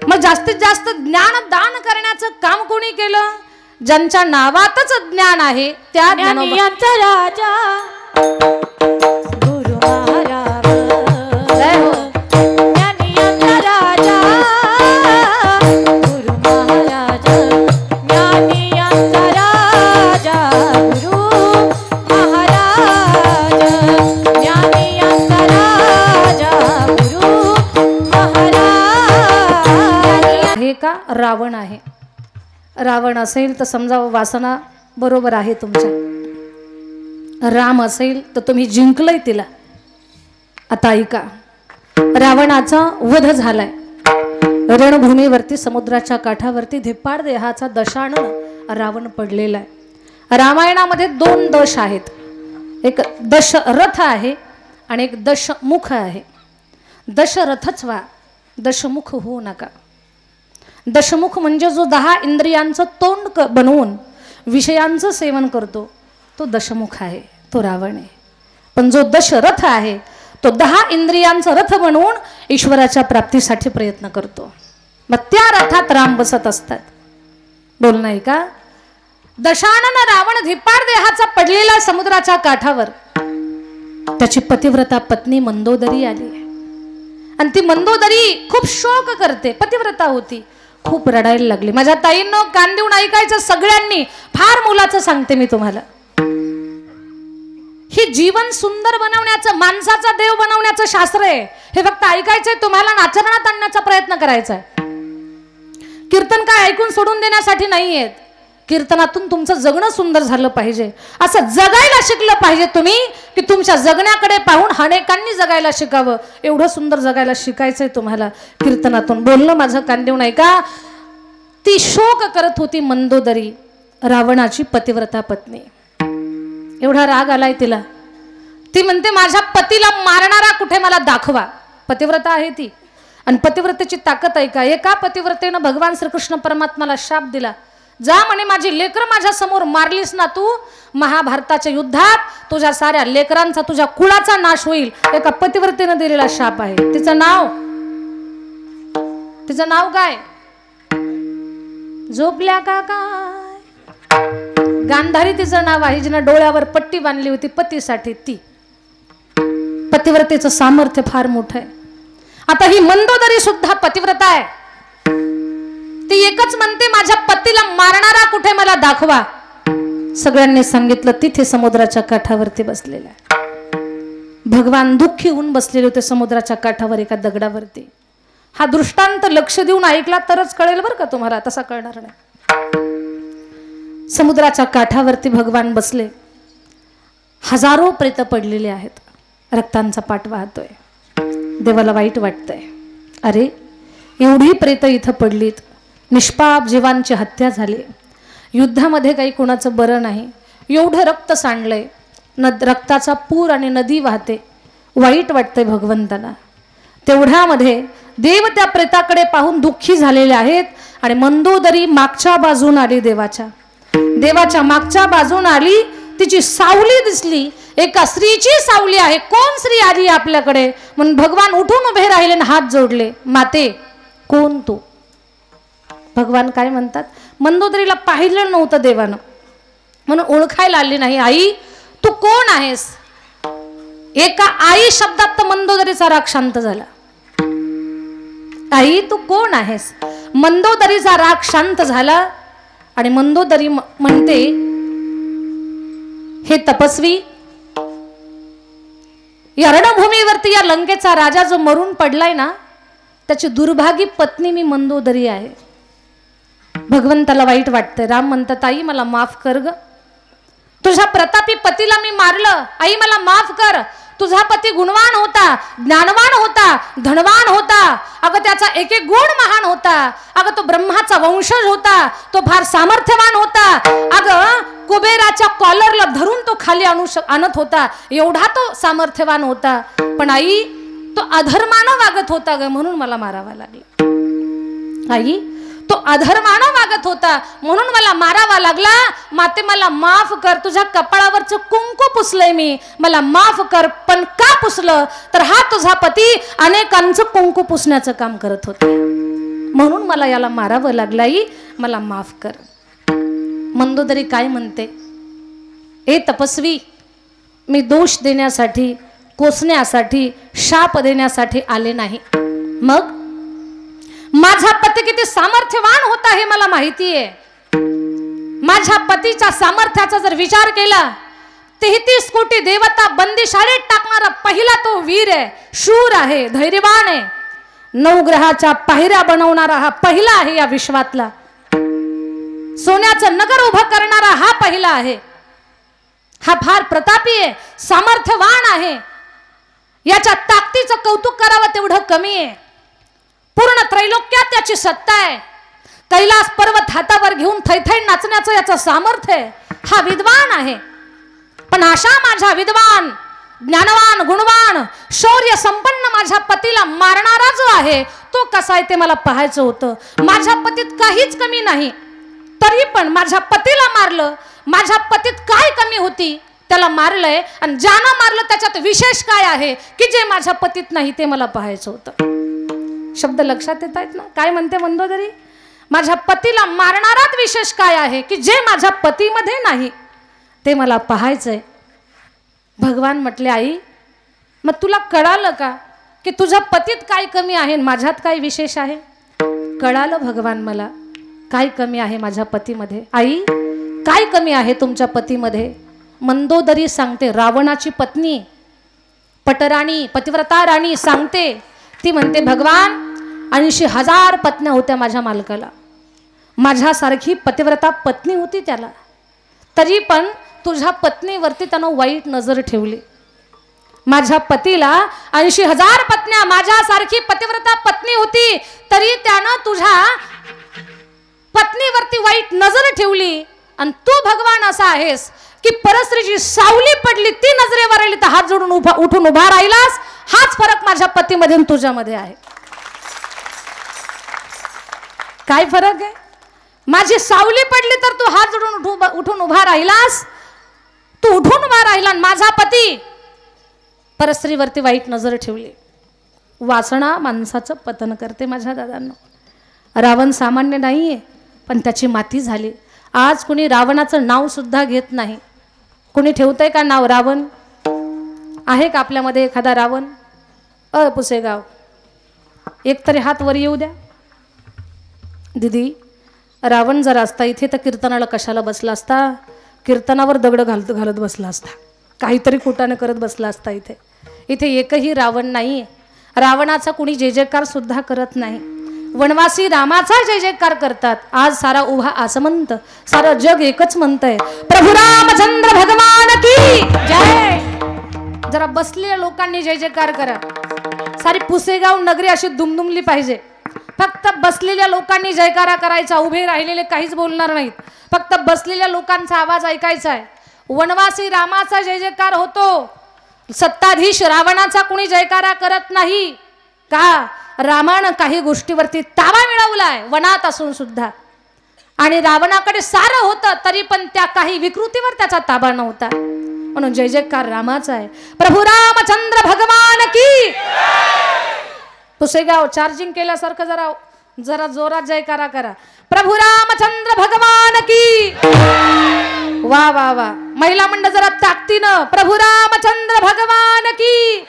मग जास्तीत जास्त ज्ञान दान करण्याचं काम कोणी केलं? ज्यांच्या नावातच ज्ञान आहे त्या ज्ञानोबाचा राजा गुरु महाराज जय हो। ज्ञानियांचा राजा गुरु महाराज, ज्ञानियांचा राजा गुरु महाराज, ज्ञानियांचा राजा गुरु महाराज। हे का रावण आहे? रावण असेल तर समजा वासना बरोबर आहे तुमच्या, राम असेल तर तुम्ही जिंकलंय तिला। आता ऐका, रावणाचा वध झालाय, रणभूमीवरती समुद्राच्या काठावरती धिप्पाड देहाचा दशानन रावण पडलेला आहे। रामायणामध्ये 2 दश आहेत, एक दशरथ आहे आणि एक दशमुख आहे। दशरथच व्हा, दशमुख होऊ नका। दशमुख म्हणजे जो 10 इंद्रियांचं तोंड बनवून विषयांचं सेवन करतो तो दशमुख आहे, तो रावण आहे। पण जो दशरथ आहे तो 10 इंद्रियांचं रथ बनवून ईश्वराच्या प्राप्तीसाठी प्रयत्न करतो। मग त्या रथात राम बसत असतात। बोल नाही का? दशानन रावण धिप्पाड देहाचा पडलेला समुद्राच्या काठावर, त्याची पतिव्रता पत्नी मंदोदरी आली आणि ती मंदोदरी खूप शोक करते, पतिव्रता होती, खूप रडायला लागली। माझ्या ताईंनो कान देऊन ऐकायचं सगळ्यांनी, फार मुलाचं सांगते मी तुम्हाला। हे जीवन सुंदर बनवण्याचं, माणसाचा देव बनवण्याचं शास्त्र आहे। हे फक्त ऐकायचंय तुम्हाला, आचरणात आणण्याचा प्रयत्न करायचा आहे। कीर्तन काय ऐकून सोडून देण्यासाठी नाहीयेत, कीर्तनातून तुमचं जगणं सुंदर झालं पाहिजे, असं जगायला शिकलं पाहिजे तुम्ही की तुमच्या जगण्याकडे पाहून अनेकांनी जगायला शिकावं। एवढं सुंदर जगायला शिकायचंय तुम्हाला कीर्तनातून। बोलणं माझं कान देऊन ऐका। ती शोक करत होती मंदोदरी, रावणाची पतिव्रता पत्नी। एवढा राग आलाय तिला, ती म्हणते माझ्या पतीला मारणारा कुठे मला दाखवा। पतिव्रता आहे ती, आणि पतिव्रतेची ताकद ऐका। एका पतिव्रतेनं भगवान श्रीकृष्ण परमात्माला शाप दिला, जा म्हणे माझी लेकर माझ्या समोर मारलीस ना तू, महाभारताच्या युद्धात तुझ्या साऱ्या लेकरांचा, तुझ्या कुळाचा नाश होईल। एका पतिव्रतेनं दिलेला शाप आहे। तिचं नाव काय? झोपल्या का काय? गांधारी तिचं नाव आहे, जिनं डोळ्यावर पट्टी बांधली होती पतीसाठी। ती पतिव्रतेचं सामर्थ्य फार मोठं आहे। आता ही मंदोदरी सुद्धा पतिव्रता आहे। ती एकच म्हणते माझ्या पतीला मारणारा कुठे मला दाखवा। सगळ्यांनी सांगितलं, तिथे समुद्राच्या काठावरती बसलेला आहे। भगवान दुःखी होऊन बसलेले होते समुद्राच्या काठावर एका दगडावरती। हा दृष्टांत लक्ष देऊन ऐकला तरच कळेल बरं का तुम्हाला, तसा कळणार नाही। समुद्राच्या काठावरती भगवान बसले हजारो प्रेत पडलेले आहेत, रक्तांचा पाट वाहतोय. देवाला वाईट वाटतंय. अरे एवढी प्रेत इथं पडलीत, निष्पाप जीवांची हत्या झाली, युद्धामध्ये काही कोणाचं बरं नाही, एवढं रक्त सांडलंय, रक्ताचा पूर आणि नदी वाहते. वाईट वाटतंय भगवंताला. तेवढ्यामध्ये देव त्या प्रेताकडे पाहून दुःखी झालेले आहेत आणि मंदोदरी मागच्या बाजून आली, देवाच्या मागच्या बाजून आली. तिची सावली दिसली, एका स्त्रीची सावली आहे. कोण स्त्री आली आपल्याकडे म्हणून भगवान उठून उभे राहिले आणि हात जोडले. माते कोण तू? भगवान काय म्हणतात, मंदोदरीला पाहिलं नव्हतं देवानं म्हणून ओळखायला आली नाही. आई तू कोण आहेस? एका आई शब्दात तर मंदोदरीचा राग शांत झाला. आई तू कोण आहेस? मंदोदरीचा राग शांत झाला आणि मंदोदरी म्हणते, हे तपस्वी, या रणभूमीवरती या लंकेचा राजा जो मरून पडलाय ना, त्याची दुर्भागी पत्नी मी मंदोदरी आहे. भगवंताला वाईट वाटतंय. राम म्हणतात, आई मला माफ कर ग, तुझ्या प्रतापी पतीला मी मारलं. आई मला माफ कर. तुझा पती गुणवान होता, ज्ञानवान होता, धनवान होता. अगं त्याचा एक एक गुण महान होता. अगं तो ब्रह्माचा वंशज होता, तो फार सामर्थ्यवान होता. अगं कुबेराच्या कॉलरला धरून तो खाली आणत होता, एवढा तो सामर्थ्यवान होता. पण आई तो अधर्मानं वागत होता ग, म्हणून मला मारावा लागला. आई तो अधर्मानं वागत होता म्हणून मला मारावा लागला. माते मला माफ कर. तुझ्या कपाळावरचं कुंकू पुसलंय मी, मला माफ कर. पण का पुसलं तर हा तुझा पती अनेकांचं कुंकू पुसण्याचं काम करत होता, म्हणून मला याला मारावं लागलं. आई मला माफ कर. मंदोदरी काय म्हणते, ए तपस्वी, मी दोष देण्यासाठी, कोसण्यासाठी, शाप देण्यासाठी आले नाही. मग माझा पती किती सामर्थ्यवान होता हे मला माहिती आहे. माझ्या पतीच्या सामर्थ्याचा जर विचार केला, 33 कोटी देवता बंदिशाळेत टाकणारा पहिला तो वीर आहे, शूर आहे, धैर्यवान आहे. 9 ग्रहाच्या पायऱ्या बनवणारा हा पहिला आहे या विश्वातला. सोन्याचं नगर उभं करणारा हा पहिला आहे. हा फार प्रतापी आहे, सामर्थ्यवान आहे. याच्या ताकदीचं कौतुक करावं तेवढं कमी आहे. पूर्ण त्रैलोक्यात त्याची सत्ता आहे. कैलास पर्वत हातावर घेऊन थैथै नाचण्याचं याचं सामर्थ्य आहे. हा विद्वान आहे. पण अशा माझ्या विद्वान, ज्ञानवान, गुणवान, शौर्य संपन्न माझ्या पतीला मारणारा जो आहे तो कसा आहे ते मला पाहायचं होतं. माझ्या पतीत काहीच कमी नाही, तरी पण माझ्या पतीला मारलं. माझ्या पतीत काय कमी होती त्याला मारलंय, आणि ज्यानं मारलं त्याच्यात विशेष काय आहे की जे माझ्या पतीत नाही ते मला पाहायचं होतं. शब्द लक्षात येत आहेत ना? काय म्हणते मंदोदरी, माझ्या पतीला मारणारात विशेष काय आहे की जे माझ्या पतीमध्ये नाही ते मला पाहायचंय. भगवान म्हटले, आई मग तुला कळालं का की तुझ्या पतीत काय कमी आहे, माझ्यात काय विशेष आहे? कळालं भगवान मला काय कमी आहे माझ्या पतीमध्ये. आई काय कमी आहे तुमच्या पतीमध्ये? मंदोदरी सांगते, रावणाची पत्नी पटराणी, पतिव्रता राणी सांगते. ती म्हणते, भगवान 80,000 पत्न्या होत्या माझ्या मालकाला, माझ्यासारखी पतिव्रता पत्नी होती त्याला, तरी पण तुझ्या पत्नीवरती त्यानं वाईट नजर ठेवली. माझ्या पतीला 80,000 पत्न्या, माझ्यासारखी पतिव्रता पत्नी होती, तरी त्यानं तुझ्या पत्नीवरती वाईट नजर ठेवली. आणि तू भगवान असा आहेस की परस्त्रीची सावली पडली, ती नजरेवर आली तर हात जोडून उठून उभा राहिलास. हाच फरक माझ्या पतीमध्ये आणि तुझ्यामध्ये आहे. काय फरक आहे? माझी सावली पडली तर तू हात जोडून उठून उभा राहिलास, तू उठून उभा राहिला. माझा पती परस्त्रीवरती वाईट नजर ठेवली. वासना माणसाचं पतन करते माझ्या दादांनो. रावण सामान्य नाहीये, पण त्याची माती झाली. आज कुणी रावणाचं नाव सुद्धा घेत नाही. कुणी ठेवतंय का नाव रावण? आहे का आपल्यामध्ये एखादा रावण? पुसेगाव, एक तरी हात वर येऊ द्या. दीदी, रावण जर असता इथे तर कीर्तनाला कशाला बसला असता? कीर्तनावर दगड घालत बसला असता, काहीतरी कुटाने करत बसला असता. इथे एकही रावण नाही. रावणाचा कुणी जय जयकार सुद्धा करत नाही. वनवासी रामाचा जय जयकार करतात. आज सारा उभा आसमंत, सारा जग एकच म्हणतंय, प्रभू रामचंद्र भगवान की जय. जरा बसलेल्या लोकांनी जय जयकार करा. सारी पुसेगाव नगरी अशी दुमदुमली पाहिजे. फक्त बसलेल्या लोकांनी जयकारा करायचा, उभे राहिलेले काहीच बोलणार नाहीत. फक्त बसलेल्या लोकांचा आवाज ऐकायचा आहे. वनवासी रामाचा जय जयकार होतो, सत्ताधीश रावणाचा कुणी जयकारा करत नाही. का? रामानं काही गोष्टीवरती ताबा मिळवलाय वनात असून सुद्धा, आणि रावणाकडे सारं होतं तरी पण त्या काही विकृतीवर त्याचा ताबा नव्हता. म्हणून जय जयकार रामाचा आहे. प्रभू रामचंद्र भगवान की. पुसेगाव चार्जिंग केल्यासारखं जरा जरा जोरात जयकारा करा. प्रभू रामचंद्र भगवान की. वा वा वा. महिला मंडळ जरा ताकदीनं प्रभू रामचंद्र भगवान की.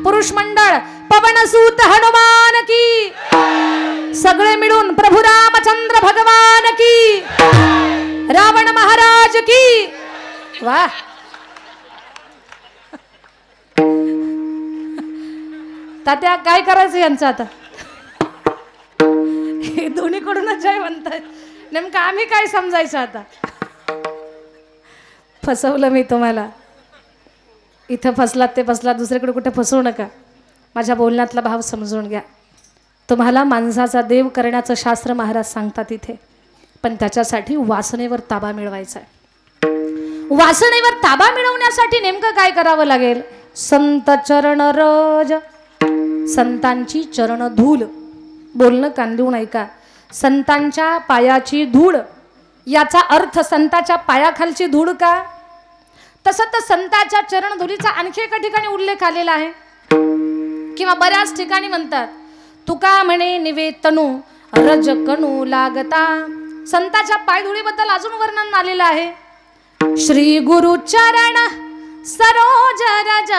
पुरुष मंडळ पवनसूत हनुमान की. सगळे मिळून प्रभू रामचंद्र भगवान की. रावण महाराज की. वा. तात्या काय करायचं यांचं आता? हे दोन्हीकडूनच जय म्हणतात. नेमकं आम्ही काय समजायचं आता? फसवलं मी तुम्हाला. इथं फसलात ते फसलात, दुसरीकडे कुठे फसवू नका. माझ्या बोलण्यातला भाव समजून घ्या. तुम्हाला माणसाचा देव करण्याचं शास्त्र महाराज सांगतात इथे, पण त्याच्यासाठी वासनेवर ताबा मिळवायचा आहे. वासनेवर ताबा मिळवण्यासाठी नेमकं काय करावं लागेल? संत चरण रज, संतांची चरण धूल. बोलणं कान देऊन ऐका. संतांच्या पायाची धूळ, याचा अर्थ संताच्या पायाखालची धूळ का? तसं तर संतांच्या चरण धुलीचा आणखी एका ठिकाणी उल्लेख आलेला आहे, किंवा बऱ्याच ठिकाणी म्हणतात. तुका म्हणे निवेतनू रज कणू लागता. संताच्या पायधुळीबद्दल अजून वर्णन आलेलं आहे. श्री गुरु चरण सरोज रज.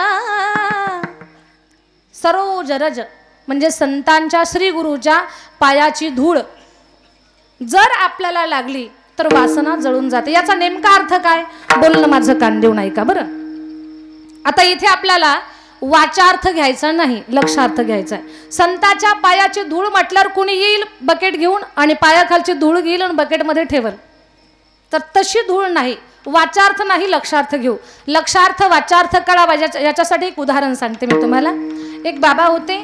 सरोज रज म्हणजे संतांच्या श्री गुरुच्या पायाची धूळ जर आपल्याला लागली तर वासना जळून जाते. याचा नेमका अर्थ काय? बोलणं माझं कान देऊन ऐका बरं. आता इथे आपल्याला वाचार्थ घ्यायचा नाही, लक्षार्थ घ्यायचा आहे. संताच्या पायाची धूळ म्हटल्यावर कोणी येईल बकेट घेऊन आणि पायाखालची धूळ घेईल आणि बकेटमध्ये ठेवल, तर तशी धूळ नाही. वाचार्थ नाही, लक्षार्थ घेऊ. लक्षार्थ वाचार्थ कळावा याच्यासाठी एक उदाहरण सांगते मी तुम्हाला. एक बाबा होते,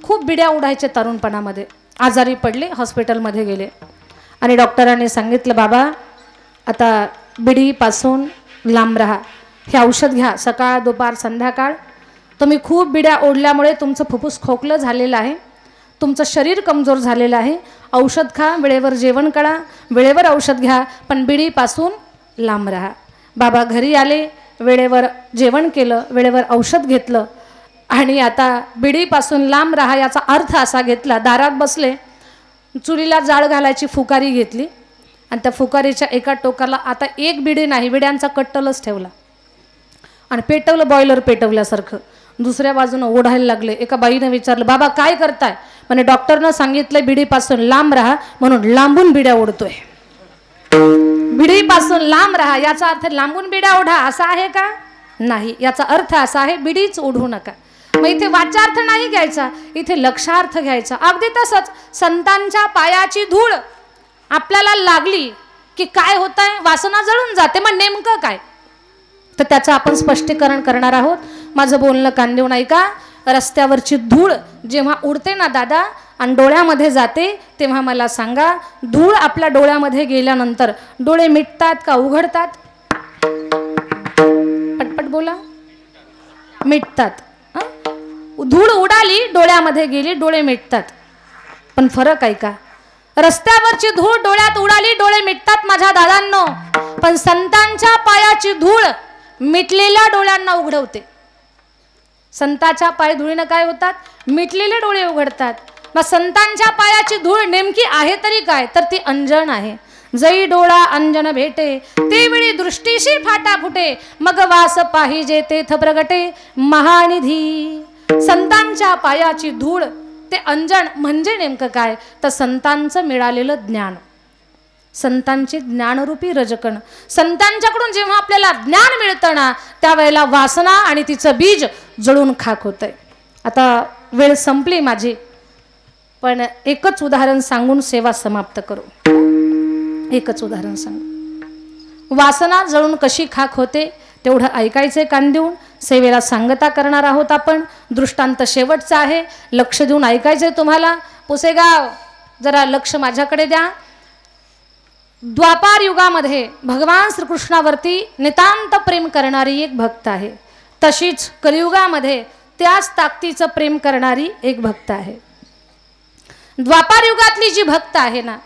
खूप बिड्या उडायचे तरुणपणामध्ये. आजारी पडले, हॉस्पिटलमध्ये गेले आणि डॉक्टरांनी सांगितलं, बाबा आता बिडीपासून लांब राहा, हे औषध घ्या सकाळ दुपार संध्याकाळ. तुम्ही खूप बिड्या ओढल्यामुळे तुमचं फुफ्फुस खोकलं झालेलं आहे, तुमचं शरीर कमजोर झालेलं आहे. औषध खा, वेळेवर जेवण करा, वेळेवर औषध घ्या, पण बिडीपासून लांब राहा. बाबा घरी आले, वेळेवर जेवण केलं, वेळेवर औषध घेतलं आणि आता बिडीपासून लांब राहा याचा अर्थ असा घेतला. दारात बसले, चुलीला जाळ घालायची फुकारी घेतली आणि त्या फुकारीच्या एका टोकाला आता एक बिडी नाही, बिड्यांचा कट्टलच ठेवला आणि पेटवलं, बॉयलर पेटवल्यासारखं. दुसऱ्या बाजूनं ओढायला लागले. एका बाईनं विचारलं, बाबा काय करताय? म्हणे डॉक्टरनं सांगितलं बिडीपासून लांब राहा, म्हणून लांबून बिड्या ओढतोय. बिडीपासून लांब राहा याचा अर्थ लांबून बिड्या ओढा असा आहे का? नाही. याचा अर्थ असा आहे बिडीच ओढू नका. मग इथे वाचार्थ नाही घ्यायचा, इथे लक्षार्थ घ्यायचा. अगदी तसंच संतांच्या पायाची धूळ आपल्याला लागली की काय होतंय? वासना जळून जाते. मग नेमकं काय? तर त्याचं आपण स्पष्टीकरण करणार आहोत. माझं बोलणं कान देऊन ऐका. रस्त्यावरची धूळ जेव्हा उडते ना दादा आणि डोळ्यामध्ये जाते, तेव्हा मला सांगा, धूळ आपल्या डोळ्यामध्ये गेल्यानंतर डोळे मिटतात का उघडतात? पटपट बोला. मिटतात. धूळ उडाली, डोळ्यामध्ये गेली, डोळे मिटतात. पण फरक आहे का? रस्त्यावरची धूळ डोळ्यात उडाली, डोळे मिटतात माझ्या दादांनो, पण संतांच्या पायाची धूळ मिटलेल्या डोळ्यांना उघडवते. संतांच्या पाय धुळीनं काय होतात? मिटलेले डोळे उघडतात. मग संतांच्या पायाची धूळ नेमकी आहे तरी काय? तर ती अंजन आहे. जई डोळा अंजन भेटे, ते वेळी दृष्टीशी फाटा फुटे, मग वास पाहिजे तेथ प्रगटे महानिधी. संतांच्या पायाची धूळ ते अंजन म्हणजे नेमकं काय? तर संतांचं मिळालेलं ज्ञान, संतांची ज्ञानरूपी रजकण. संतांच्याकडून जेव्हा आपल्याला ज्ञान मिळतं ना, त्यावेळेला वासना आणि तिचं बीज जळून खाक होतंय. आता वेळ संपली माझी, पण एकच उदाहरण सांगून सेवा समाप्त करू. एकच उदाहरण सांगू. वासना जळून कशी खाक होते तेवढं ऐकायचे कान देऊन. सेवेला सांगता करणार आहोत आपण. दृष्टांत शेवटचा आहे, लक्ष देऊन ऐकायचंय तुम्हाला. पुसेगाव जरा लक्ष माझ्याकडे द्या. द्वापार युगामध्ये भगवान श्रीकृष्णावरती नितांत प्रेम करणारी एक भक्त आहे. तशीच कलियुगामध्ये त्याच ताकदीचं प्रेम करणारी एक भक्त आहे. द्वापार युगातली जी भक्त आहे ना,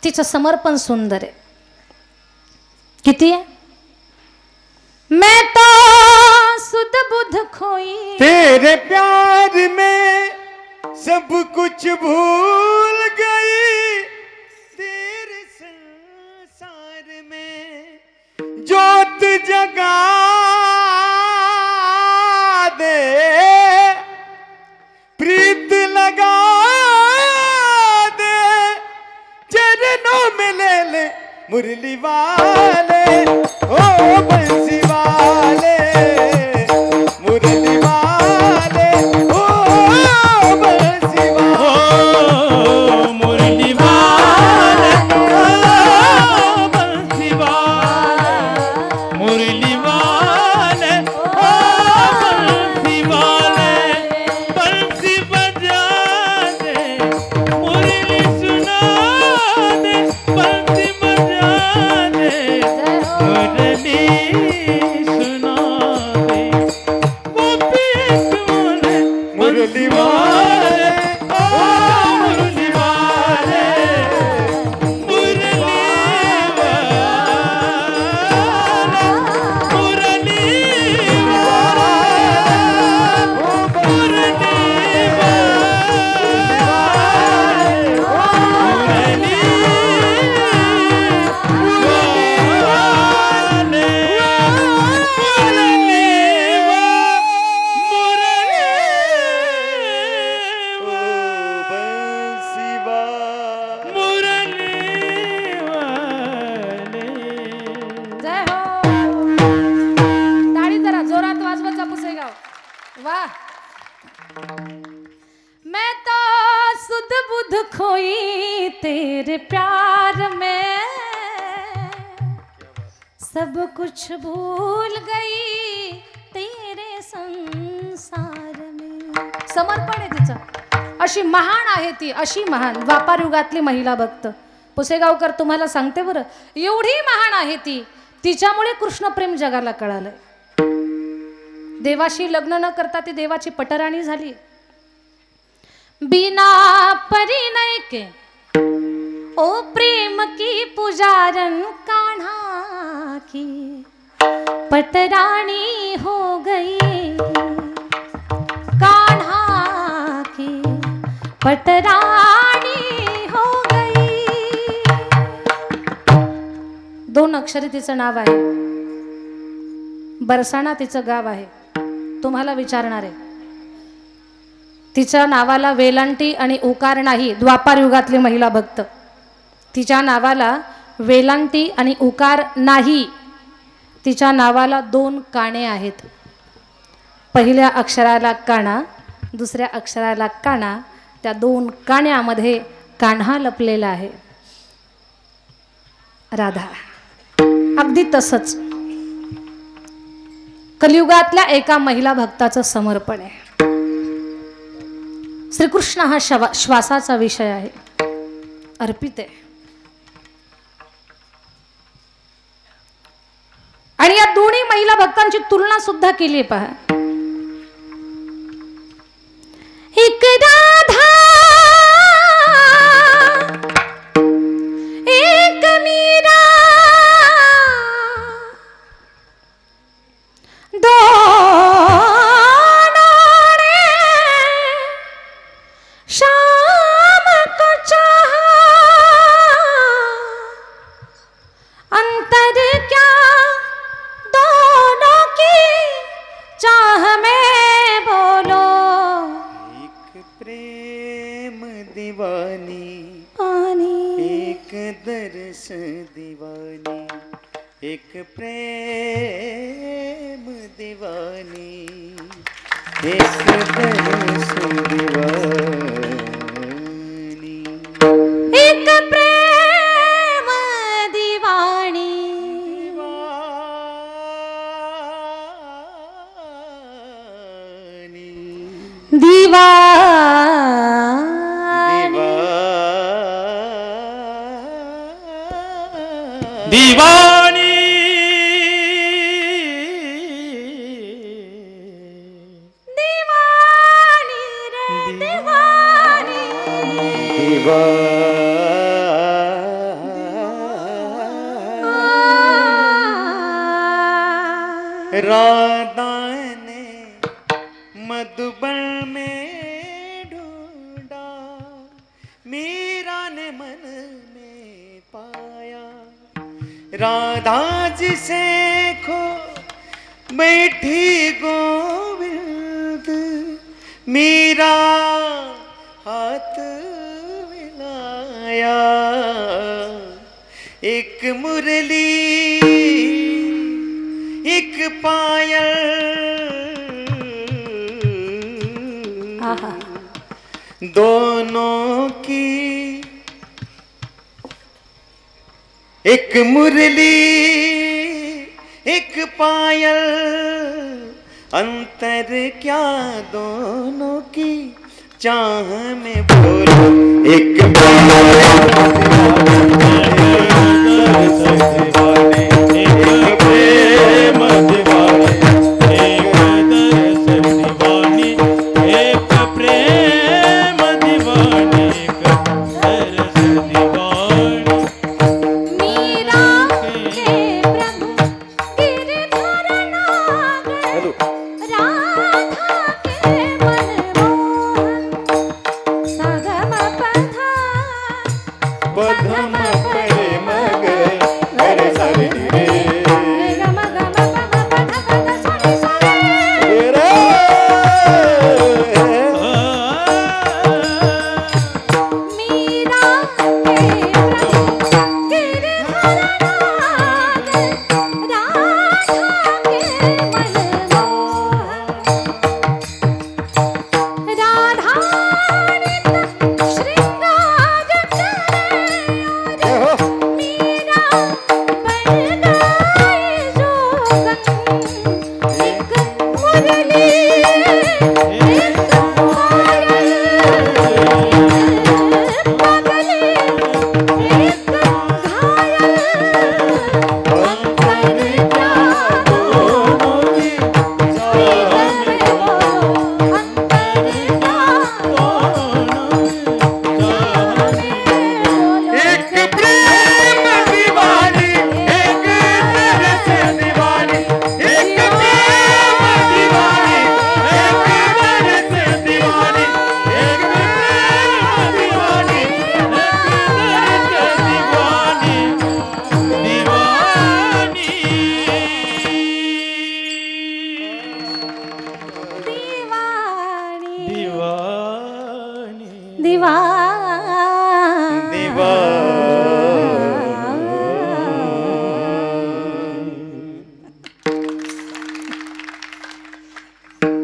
तिचं समर्पण सुंदर आहे. किती आहे? मैं तो सुध बुध खोई तेरे प्यार में सब कुछ भूल गई, तेरे संसार में जोत जगा दे, प्रीत लगा दे, चरणों में ले ले मुरली वाले, ओ बंसी वाले, मुरली वाले, ओ बंसी वाले, मुरली वाले, ओ बंसी वाले, मुरली वाले, ओ बंसी वाले, बंसी बजा दे, मुरली सुना दे, बंसी बजा दे, मुरली सुना दे, वो पीक मोरे मुरली वाले, ओ मुरली वाले, मुरली वाले, मुरली वाले, ओ मुरली जय हो. टाळी जरा जोरात वाजवत जा पुसेगाव. वाह. मैं तो सुध बुध खोई तेरे प्यार में, सब कुछ भूल गई तेरे संसार में. समर्पण आहे तिचं. अशी महान आहे ती, अशी महान द्वापार युगातली महिला भक्त. पुसेगावकर तुम्हाला सांगते बरं, एवढी महान आहे ती, तिच्यामुळे कृष्ण प्रेम जगाला कळालंय. देवाशी लग्न न करता ती देवाची पटराणी झाली. बिना परिणय के ओ प्रेम की पुजारन कान्हा की पटरानी हो गई, कान्हा की पटरानी हो गई. 2 अक्षरी तिचं नाव आहे. बरसाणा तिचं गाव आहे. तुम्हाला विचारणार आहे, तिच्या नावाला वेलांटी आणि उकार नाही. द्वापार युगातली महिला भक्त, तिच्या नावाला वेलांटी आणि उकार नाही. तिच्या नावाला 2 काणे आहेत. पहिल्या अक्षराला काणा, दुसऱ्या अक्षराला काणा. त्या 2 काण्यामध्ये कान्हा लपलेला आहे. राधा. अगदी तसंच कलियुगातल्या एका महिला भक्ताचं समर्पण आहे. श्रीकृष्ण हा श्वासाचा विषय आहे, अर्पित आहे. आणि या दोन्ही महिला भक्तांची तुलना सुद्धा केली पहा. एक राधा एक मीरा, शाम को चाहा, अंतर क्या दोनों की चाह में बोलो. एक प्रेम दीवानी, एक दर्श दीवानी, एक प्रेम दीवानी, एक दर्श दीवानी, एक प्रेम दीवानी. दिवा दीवानी दीवानी रे दीवानी राधा ने मधुबन में ढूंढा, मीरा ने मन में पाया। राधा जिसे खो बैठी गोविंद, मीरा हाथ मिलाया। एक मुरली एक पायल, दोनों की एक मुरली एक पायल, अंतर क्या दोनों की चाह में बोलो। एक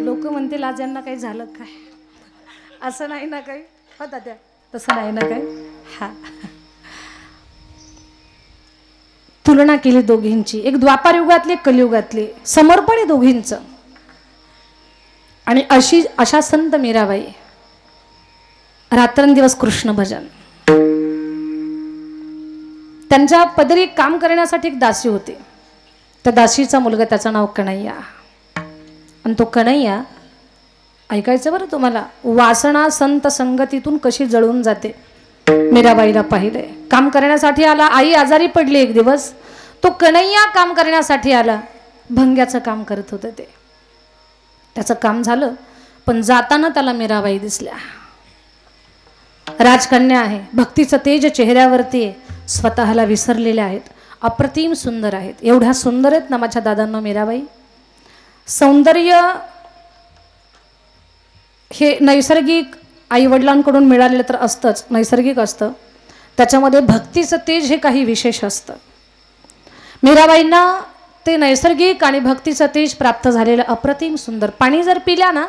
लोक म्हणतील आज यांना काही झालं काय, असं नाही ना काही. हो दादा, तसं नाही ना काय. हा, तुलना केली दोघींची, एक द्वापार युगातली एक कलियुगातली, समर्पण आहे दोघींचं. आणि अशा संत मीराबाई रात्रंदिवस कृष्ण भजन. त्यांच्या पदरी काम करण्यासाठी एक दासी होती. त्या दासीचा मुलगा, त्याचं नाव कन्हैया. आणि तो कन्हैया, ऐकायचं बरं तुम्हाला, वासना संत संगतीतून कशी जळून जाते. मीराबाईला पाहिलंय, काम करण्यासाठी आला. आई आजारी पडली एक दिवस, तो कन्हैया काम करण्यासाठी आला. भंग्याचं काम करत होतं ते. त्याचं काम झालं, पण जाताना त्याला मीराबाई दिसल्या. राजकन्या आहे, भक्तीचं तेज चेहऱ्यावरती आहे, स्वतःला विसरलेल्या आहेत, अप्रतिम सुंदर आहेत. एवढ्या सुंदर आहेत ना माझ्या दादांना मीराबाई. सौंदर्य हे नैसर्गिक आईवडिलांकडून मिळालेलं तर असतंच, नैसर्गिक असतं. त्याच्यामध्ये भक्तीचं तेज हे काही विशेष असतं. मीराबाईंना ते नैसर्गिक आणि भक्तीचं तेज प्राप्त झालेलं अप्रतिम सुंदर. पाणी जर पिल्या ना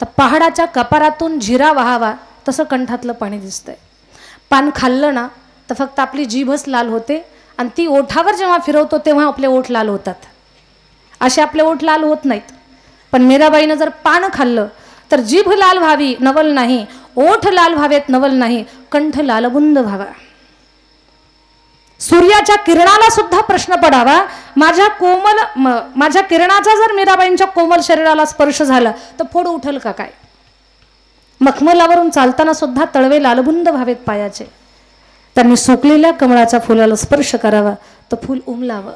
तर पहाडाच्या कपारातून झिरा वाहावा तसं कंठातलं पाणी दिसतंय. पान खाल्लं ना तर फक्त आपली जीभच लाल होते, आणि ती ओठावर जेव्हा फिरवतो तेव्हा आपले ओठ लाल होतात. असे आपले ओठ लाल होत नाहीत. पण मीराबाईनं जर पान खाल्लं तर जीभ लाल व्हावी नवल नाही, ओठ लाल व्हावेत नवल नाही, कंठ लालबुंद व्हावा. सूर्याच्या किरणाला सुद्धा प्रश्न पडावा, माझ्या किरणाचा जर मीराबाईंच्या कोमल शरीराला स्पर्श झाला तर फोड उठल का काय. मखमलावरून चालताना सुद्धा तळवे लालबुंद व्हावेत पायाचे. त्यांनी सुकलेल्या कमळाच्या फुलाला स्पर्श करावा, तर फूल उमलावं,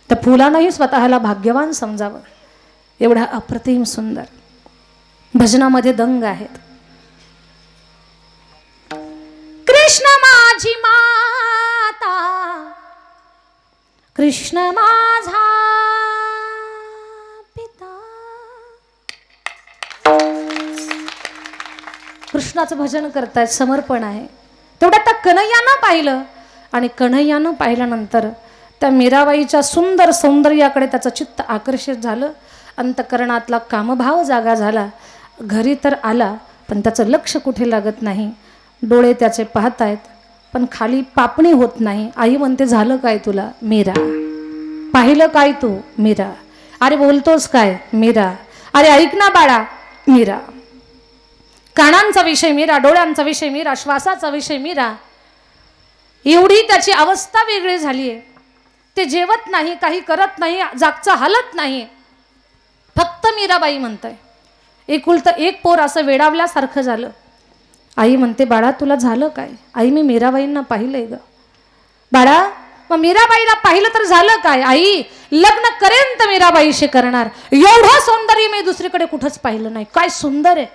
त्या फुलानंही स्वतःला भाग्यवान समजावं. एवढा अप्रतिम सुंदर भजनामध्ये दंग आहेत. कृष्ण माझी माता, कृष्ण माझा पिता. कृष्णाचं भजन करतायत, समर्पण आहे. तेवढ्या त्या कन्हैयानं पाहिलं आणि कन्हैयानं पाहिल्यानंतर त्या मीराबाईच्या सुंदर सौंदर्याकडे त्याचं चित्त आकर्षित झालं. अंतकरणातला कामभाव जागा झाला. घरी तर आला पण त्याचं लक्ष कुठे लागत नाही. डोळे त्याचे पाहतायत पण खाली पापणी होत नाही. आई म्हणते झालं काय तुला मीरा, पाहिलं काय तू मीरा, अरे बोलतोस काय मीरा, अरे ऐक ना बाळा मीरा. कानांचा विषय मीरा, डोळ्यांचा विषय मीरा, श्वासाचा विषय मीरा. एवढी त्याची अवस्था वेगळी झाली आहे. ते जेवत नाही, काही करत नाही, जागचं हालत नाही, फक्त मीराबाई म्हणतंय. एकुलतं एक पोर असं वेडावल्यासारखं झालं. आई म्हणते बाळा तुला झालं काय. आई मी मीराबाईंना पाहिलंय ग. बाळा मग मीराबाईला पाहिलं तर झालं काय. आई लग्न करेन तर मीराबाईशी करणार. एवढं सौंदर्य मी दुसरीकडे कुठंच पाहिलं नाही. काय सुंदर आहे.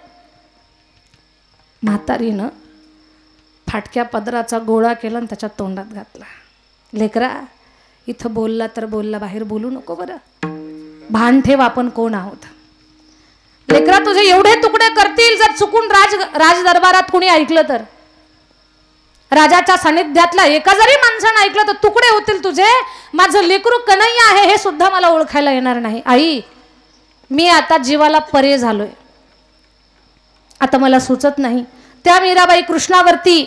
म्हातारीनं फाटक्या पदराचा गोळा केला आणि त्याच्या तोंडात घातला. लेकरा इथं बोलला तर बोलला, बाहेर बोलू नको बरं. भान ठेव आपण कोण आहोत. लेकरा तुझे एवढे तुकडे करतील जर चुकून राज दरबारात कोणी ऐकलं तर. राजाच्या सानिध्यातला एका जरी माणसानं ऐकलं तर तुकडे होतील तुझे. माझं लेकरू कन्हैया आहे हे सुद्धा मला ओळखायला येणार नाही. आई मी आता जीवाला परे झालोय. आता मला सुचत नाही. त्या मीराबाई कृष्णावरती,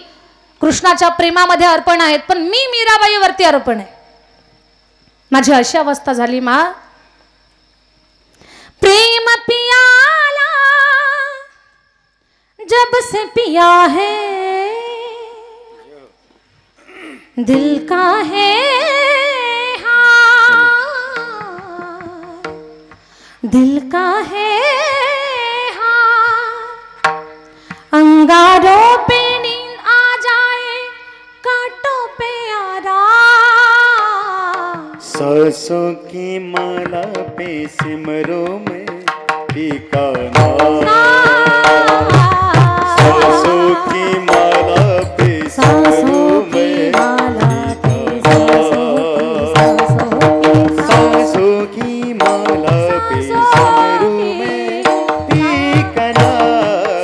कृष्णाच्या प्रेमामध्ये अर्पण आहेत, पण मी मीराबाईवरती अर्पण आहे. माझी अशी अवस्था झाली. मा प्रेम पियाला जब से पिया है, दिल का है हार, दिल का है हार. अंगारों पे नींद आ जाए, कांटों पे आराम. सांसों की माला पे सिमरों में टीका नाम. सांसों की माला पे सिमरों में टीका नाम. सांसों की माला पे सिमरों में टीका नाम.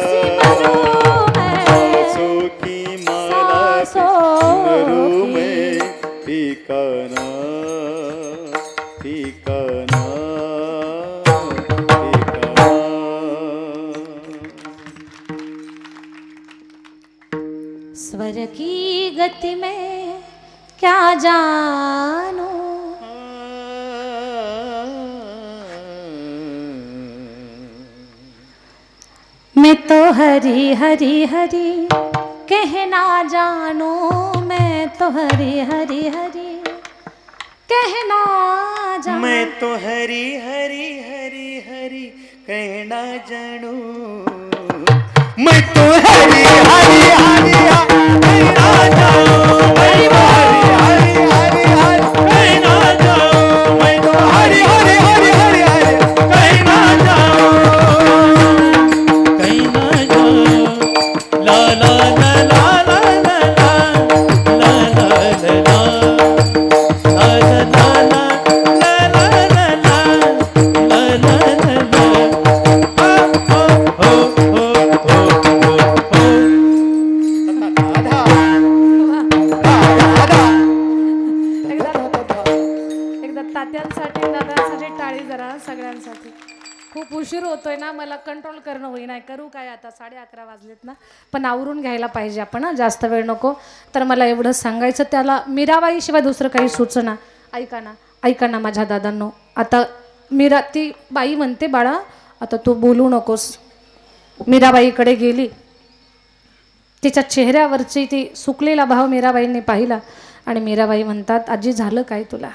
सांसों की माला पे सिमरों में टीका नाम. स्वर की गति में क्या जानू, मैं तो हरी हरी हरी कहना जानू. मैं तो हरी हरी हरी कहना जानू. मैं तो हरी हरी हरी हरी कहना जानू. मैं तो हरी हरी हरी कहना जानू. मैं तो हरी हरी हरी हरी कहना जानू. मैं तो हरी हरी हरी हरी हरी कहना जानू. कहना जानू. ला ला ला ला ला ला ला ला ला. सगळ्यांसाठी खूप उशीर होतोय ना, मला कंट्रोल करणं होईना. करू काय आता, 11:30 वाजलेत ना, पण आवरून घ्यायला पाहिजे आपण. जास्त वेळ नको. तर मला एवढं सांगायचं, त्याला मीराबाई शिवाय दुसरं काही सुचना. ऐका ना, ऐका ना माझ्या दादांनो. आता मीरा ती बाई म्हणते बाळा आता तू बोलू नकोस. मीराबाईकडे गेली. तिच्या चेहऱ्यावरची ती सुकलेला भाव मीराबाईंनी पाहिला आणि मीराबाई म्हणतात, आजी झालं काय तुला?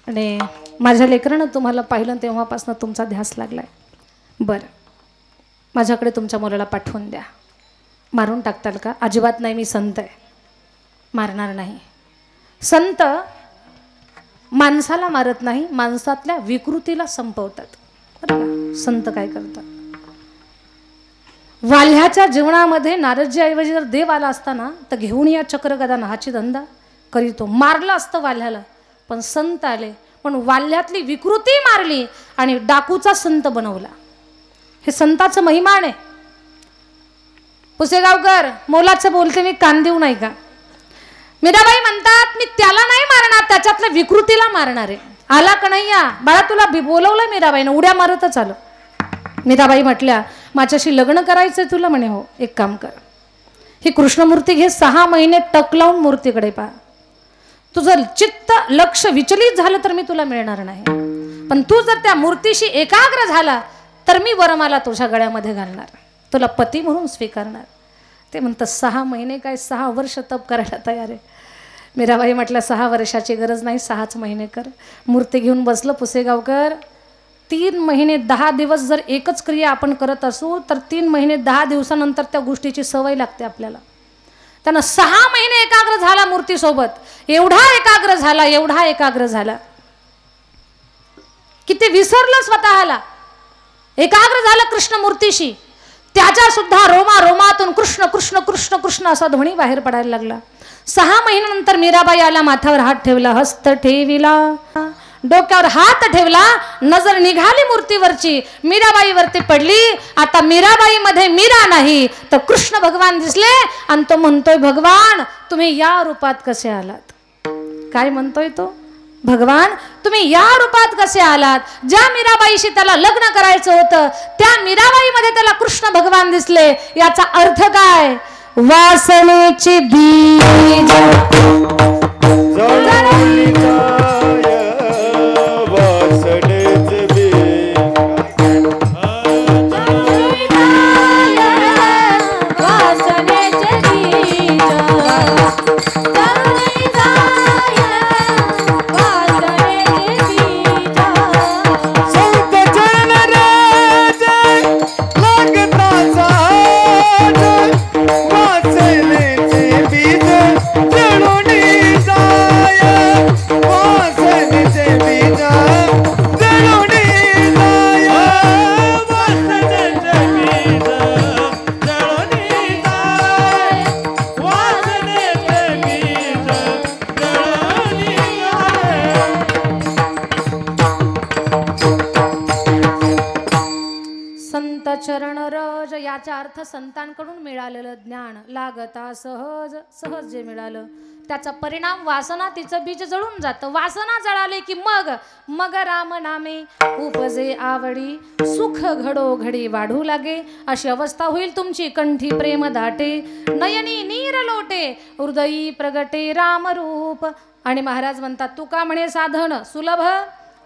आणि माझ्या लेकरानं तुम्हाला पाहिलं तेव्हापासून तुमचा ध्यास लागलाय. बरं, माझ्याकडे तुमच्या मुलाला पाठवून द्या. मारून टाकताल का? अजिबात नाही, मी संत आहे, मारणार नाही. संत माणसाला मारत नाही, माणसातल्या विकृतीला संपवतात. बरं का? संत काय करतात? वाल्ह्याच्या जीवनामध्ये नारदजीऐवजी जर देव आला असता ना तर घेऊन या चक्रगदा नाहाची धंदा करीतो. मारलं असतं वाल्ह्याला, पण संत आले पण वाल्ह्यातली विकृती मारली आणि डाकूचा संत बनवला. हे संताचं महिमान आहे. पुसेगावकर मोलाचं बोलते, मी कान देऊ नाही का? मीराबाई म्हणतात, मी त्याला नाही मारणार, त्याच्यातल्या विकृतीला मारणार आहे. आला कन्हैया, बाळा तुला बोलवलं मीराबाईनं, उड्या मारतच आलं. मीराबाई म्हटल्या, माझ्याशी लग्न करायचंय तुला? म्हणे हो. एक काम कर, ही कृष्णमूर्ती घे, 6 महिने टक लावून मूर्तीकडे पहा. तुझं चित्त लक्ष विचलित झालं तर मी तुला मिळणार नाही, पण तू जर त्या मूर्तीशी एकाग्र झाला तर मी वरमाला तुझ्या गळ्यामध्ये घालणार, तुला पती म्हणून स्वीकारणार. ते म्हणतात 6 महिने काय, 6 वर्ष तप करायला तयार आहे. मीराबाई म्हटलं 6 वर्षाची गरज नाही, 6च महिने कर. मूर्ती घेऊन बसलं पुसेगावकर. 3 महिने 10 दिवस जर एकच क्रिया आपण करत असू तर 3 महिने 10 दिवसानंतर त्या गोष्टीची सवय लागते आपल्याला. त्यानं 6 महिने एकाग्र झाला मूर्तीसोबत. एवढा एकाग्र झाला, एवढा एकाग्र झाला की ते विसरलं स्वतःला. एकाग्र झालं कृष्णमूर्तीशी. त्याच्या सुद्धा रोमा रोमातून कृष्ण कृष्ण कृष्ण कृष्ण असा ध्वनी बाहेर पडायला लागला. 6 महिन्यानंतर मीराबाई आला, माथ्यावर हात ठेवला, हस्त ठेविला, डोक्यावर हात ठेवला, नजर निघाली मूर्तीवरची, मीराबाईवरती पडली. आता मीराबाई मध्ये मीरा नाही तर कृष्ण भगवान दिसले आणि तो म्हणतोय, भगवान तुम्ही या रूपात कसे आलात? काय म्हणतोय तो? भगवान तुम्ही या रूपात कसे आलात? ज्या मीराबाईशी त्याला लग्न करायचं होतं त्या मीराबाई मध्ये त्याला कृष्ण भगवान दिसले. याचा अर्थ काय? वासनेचे बीज चरण रज. याचा अर्थ संतांकडून मिळालेलं ज्ञान लागता सहज सहज जे मिळालं त्याचा परिणाम वासना तिचं बीज जळून जातं. वासना जळाले की मग राम नामे उपजे आवडी, सुख घडो घडी वाढू लागे. अशी अवस्था होईल तुमची. कंठी प्रेम दाटे, नयनी नीर लोटे, हृदयी प्रगटे राम रूप. आणि महाराज म्हणतात, तुका म्हणे साधन सुलभ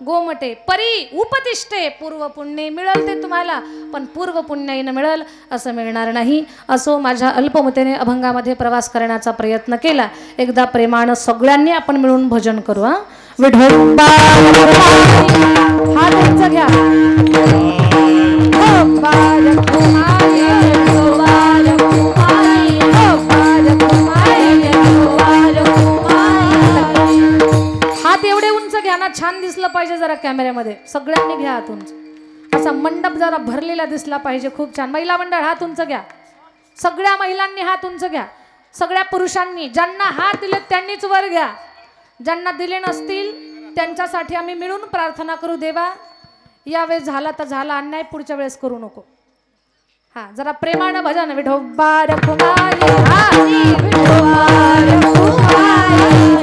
गोमटे परी उपतिष्ठे. पूर्व पुण्य मिळेल ते तुम्हाला, पण पूर्व पुण्याईनं मिळेल असं मिळणार नाही. असो, माझ्या अल्पमतेने अभंगामध्ये प्रवास करण्याचा प्रयत्न केला. एकदा प्रेमानं सगळ्यांनी आपण मिळून भजन करू. हा विठोबा हात उंच घ्या. हात एवढे उंच घ्या ना, छान दिसलं पाहिजे जरा कॅमेऱ्यामध्ये. सगळ्यांनी घ्या हात उंच. असा मंडप जरा भरलेला दिसला पाहिजे. खूप छान. महिला मंडळ हात उंच घ्या. सगळ्या महिलांनी हात उंच घ्या. सगळ्या पुरुषांनी, ज्यांना हात दिले त्यांनीच वर घ्या. ज्यांना दिले नसतील त्यांच्यासाठी आम्ही मिळून प्रार्थना करू. देवा यावेळेस झाला तर झाला, अन्याय पुढच्या वेळेस करू नको. हा जरा प्रेमानं भजन. विठोबा रखुमाई, हा विठोबा रखुमाई,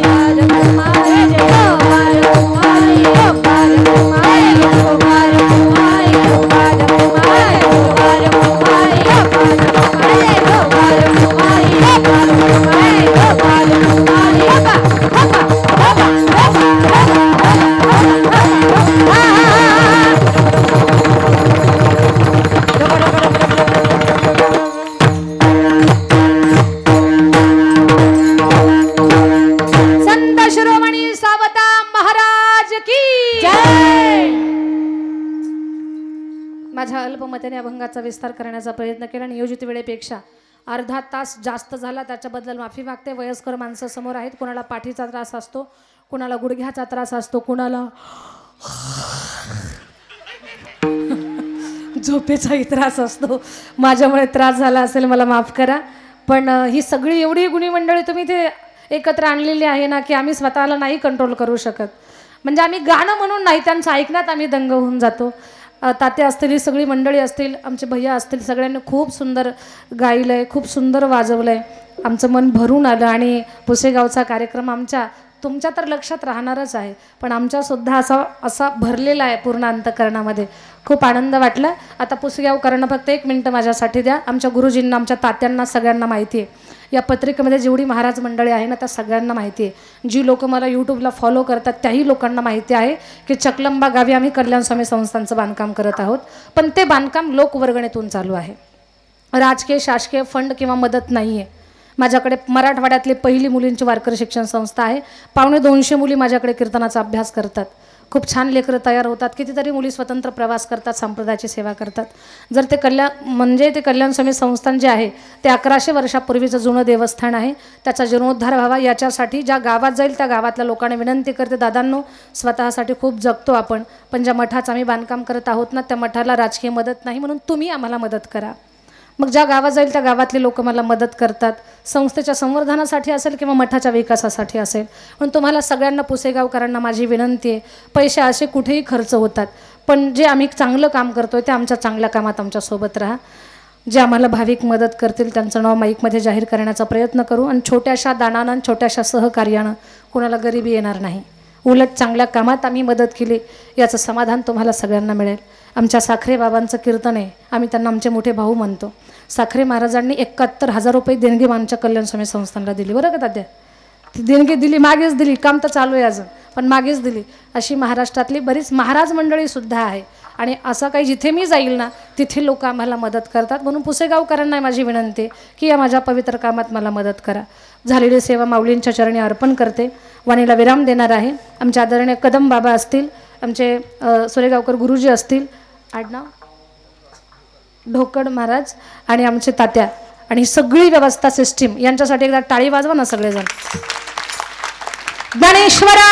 जय. माझ्या अल्पमतेने अभंगाचा विस्तार करण्याचा प्रयत्न केला. नियोजित वेळेपेक्षा अर्धा तास जास्त झाला, त्याच्याबद्दल माफी मागते. वयस्कर माणसं समोर आहेत, कुणाला पाठीचा त्रास असतो, कुणाला गुडघ्याचा त्रास असतो, कुणाला झोपेचाही त्रास असतो. माझ्यामुळे त्रास झाला असेल, मला माफ करा. पण ही सगळी एवढी गुणी मंडळी तुम्ही ते एकत्र आणलेली आहे ना, की आम्ही स्वतःला नाही कंट्रोल करू शकत. म्हणजे आम्ही गाणं म्हणून नाही, त्यांचं ऐकण्यात आम्ही दंग होऊन जातो. तात्या असतील, ही सगळी मंडळी असतील, आमचे भैया असतील, सगळ्यांनी खूप सुंदर गायलं आहे, खूप सुंदर वाजवलं आहे. आमचं मन भरून आलं. आणि पुसेगावचा कार्यक्रम तुमच्या तर लक्षात राहणारच आहे, पण आमच्यासुद्धा असा भरलेला आहे पूर्ण अंतःकरणामध्ये. खूप आनंद वाटला. आता पुसेगावकरांना फक्त 1 मिनिट माझ्यासाठी द्या. आमच्या गुरुजींना, आमच्या तात्यांना सगळ्यांना माहिती आहे, या पत्रिकेमध्ये जेवढी महाराज मंडळी आहे ना, त्या सगळ्यांना माहिती आहे. जी लोक मला यूट्यूबला फॉलो करतात त्याही लोकांना माहिती आहे की चकलंबा गावी आम्ही कल्याण स्वामी संस्थांचं बांधकाम करत आहोत. पण ते बांधकाम लोकवर्गणीतून चालू आहे, राजकीय शासकीय फंड किंवा मदत नाही आहे. माझ्याकडे मराठवाड्यातली पहिली मुलींची वारकरी शिक्षण संस्था आहे. 250 मुली माझ्याकडे कीर्तनाचा अभ्यास करतात. खूप छान लेकरं तयार होतात. कितीतरी मुली स्वतंत्र प्रवास करतात, संप्रदायाची सेवा करतात. जर ते कल्याण स्वामी संस्थान जे आहे ते 1100 वर्षापूर्वीचं जुनं देवस्थान आहे. त्याचा जीर्णोद्धार व्हावा याच्यासाठी ज्या गावात जाईल त्या गावातल्या लोकांना विनंती करते, दादांनो स्वतःसाठी खूप जगतो आपण, पण ज्या मठाचं आम्ही बांधकाम करत आहोत ना, त्या मठाला राजकीय मदत नाही, म्हणून तुम्ही आम्हाला मदत करा. मग ज्या गावात जाईल त्या गावातले लोक मला मदत करतात, संस्थेच्या संवर्धनासाठी असेल किंवा मठाच्या विकासासाठी असेल. पण तुम्हाला सगळ्यांना, पुसेगावकरांना माझी विनंती आहे, पैसे असे कुठेही खर्च होतात, पण जे आम्ही चांगलं काम करतोय ते आमच्या चांगल्या कामात आमच्यासोबत राहा. जे आम्हाला भाविक मदत करतील त्यांचं नाव माईकमध्ये जाहीर करण्याचा प्रयत्न करू. आणि छोट्याशा दानानं, छोट्याशा सहकार्यानं कोणाला गरिबी येणार नाही. उलट चांगल्या कामात आम्ही मदत केली याचं समाधान तुम्हाला सगळ्यांना मिळेल. आमच्या साखरे बाबांचं कीर्तन आहे, आम्ही त्यांना आमचे मोठे भाऊ म्हणतो. साखरे महाराजांनी 71,000 रुपये देणगी आमच्या कल्याण स्वामी संस्थानला दिली. बरं का तात्या, ती देणगी दिली, मागेच दिली, काम तर चालू आहे अजून, पण मागेच दिली. अशी महाराष्ट्रातली बरीच महाराज मंडळीसुद्धा आहे. आणि असं काही जिथे मी जाईल ना तिथे लोक आम्हाला मदत करतात. म्हणून पुसेगावकरांना माझी विनंती की या माझ्या पवित्र कामात मला मदत करा. झालेली सेवा माऊलींच्या चरणी अर्पण करते. वाणीला विराम देणार आहे. आमचे आदरणीय कदम बाबा असतील, आमचे सोरेगावकर गुरुजी असतील, आडनाव ढोकड महाराज, आणि आमचे तात्या, आणि सगळी व्यवस्था सिस्टीम यांच्यासाठी एकदा टाळी वाजवा ना सगळेजण. ज्ञानेश्वरा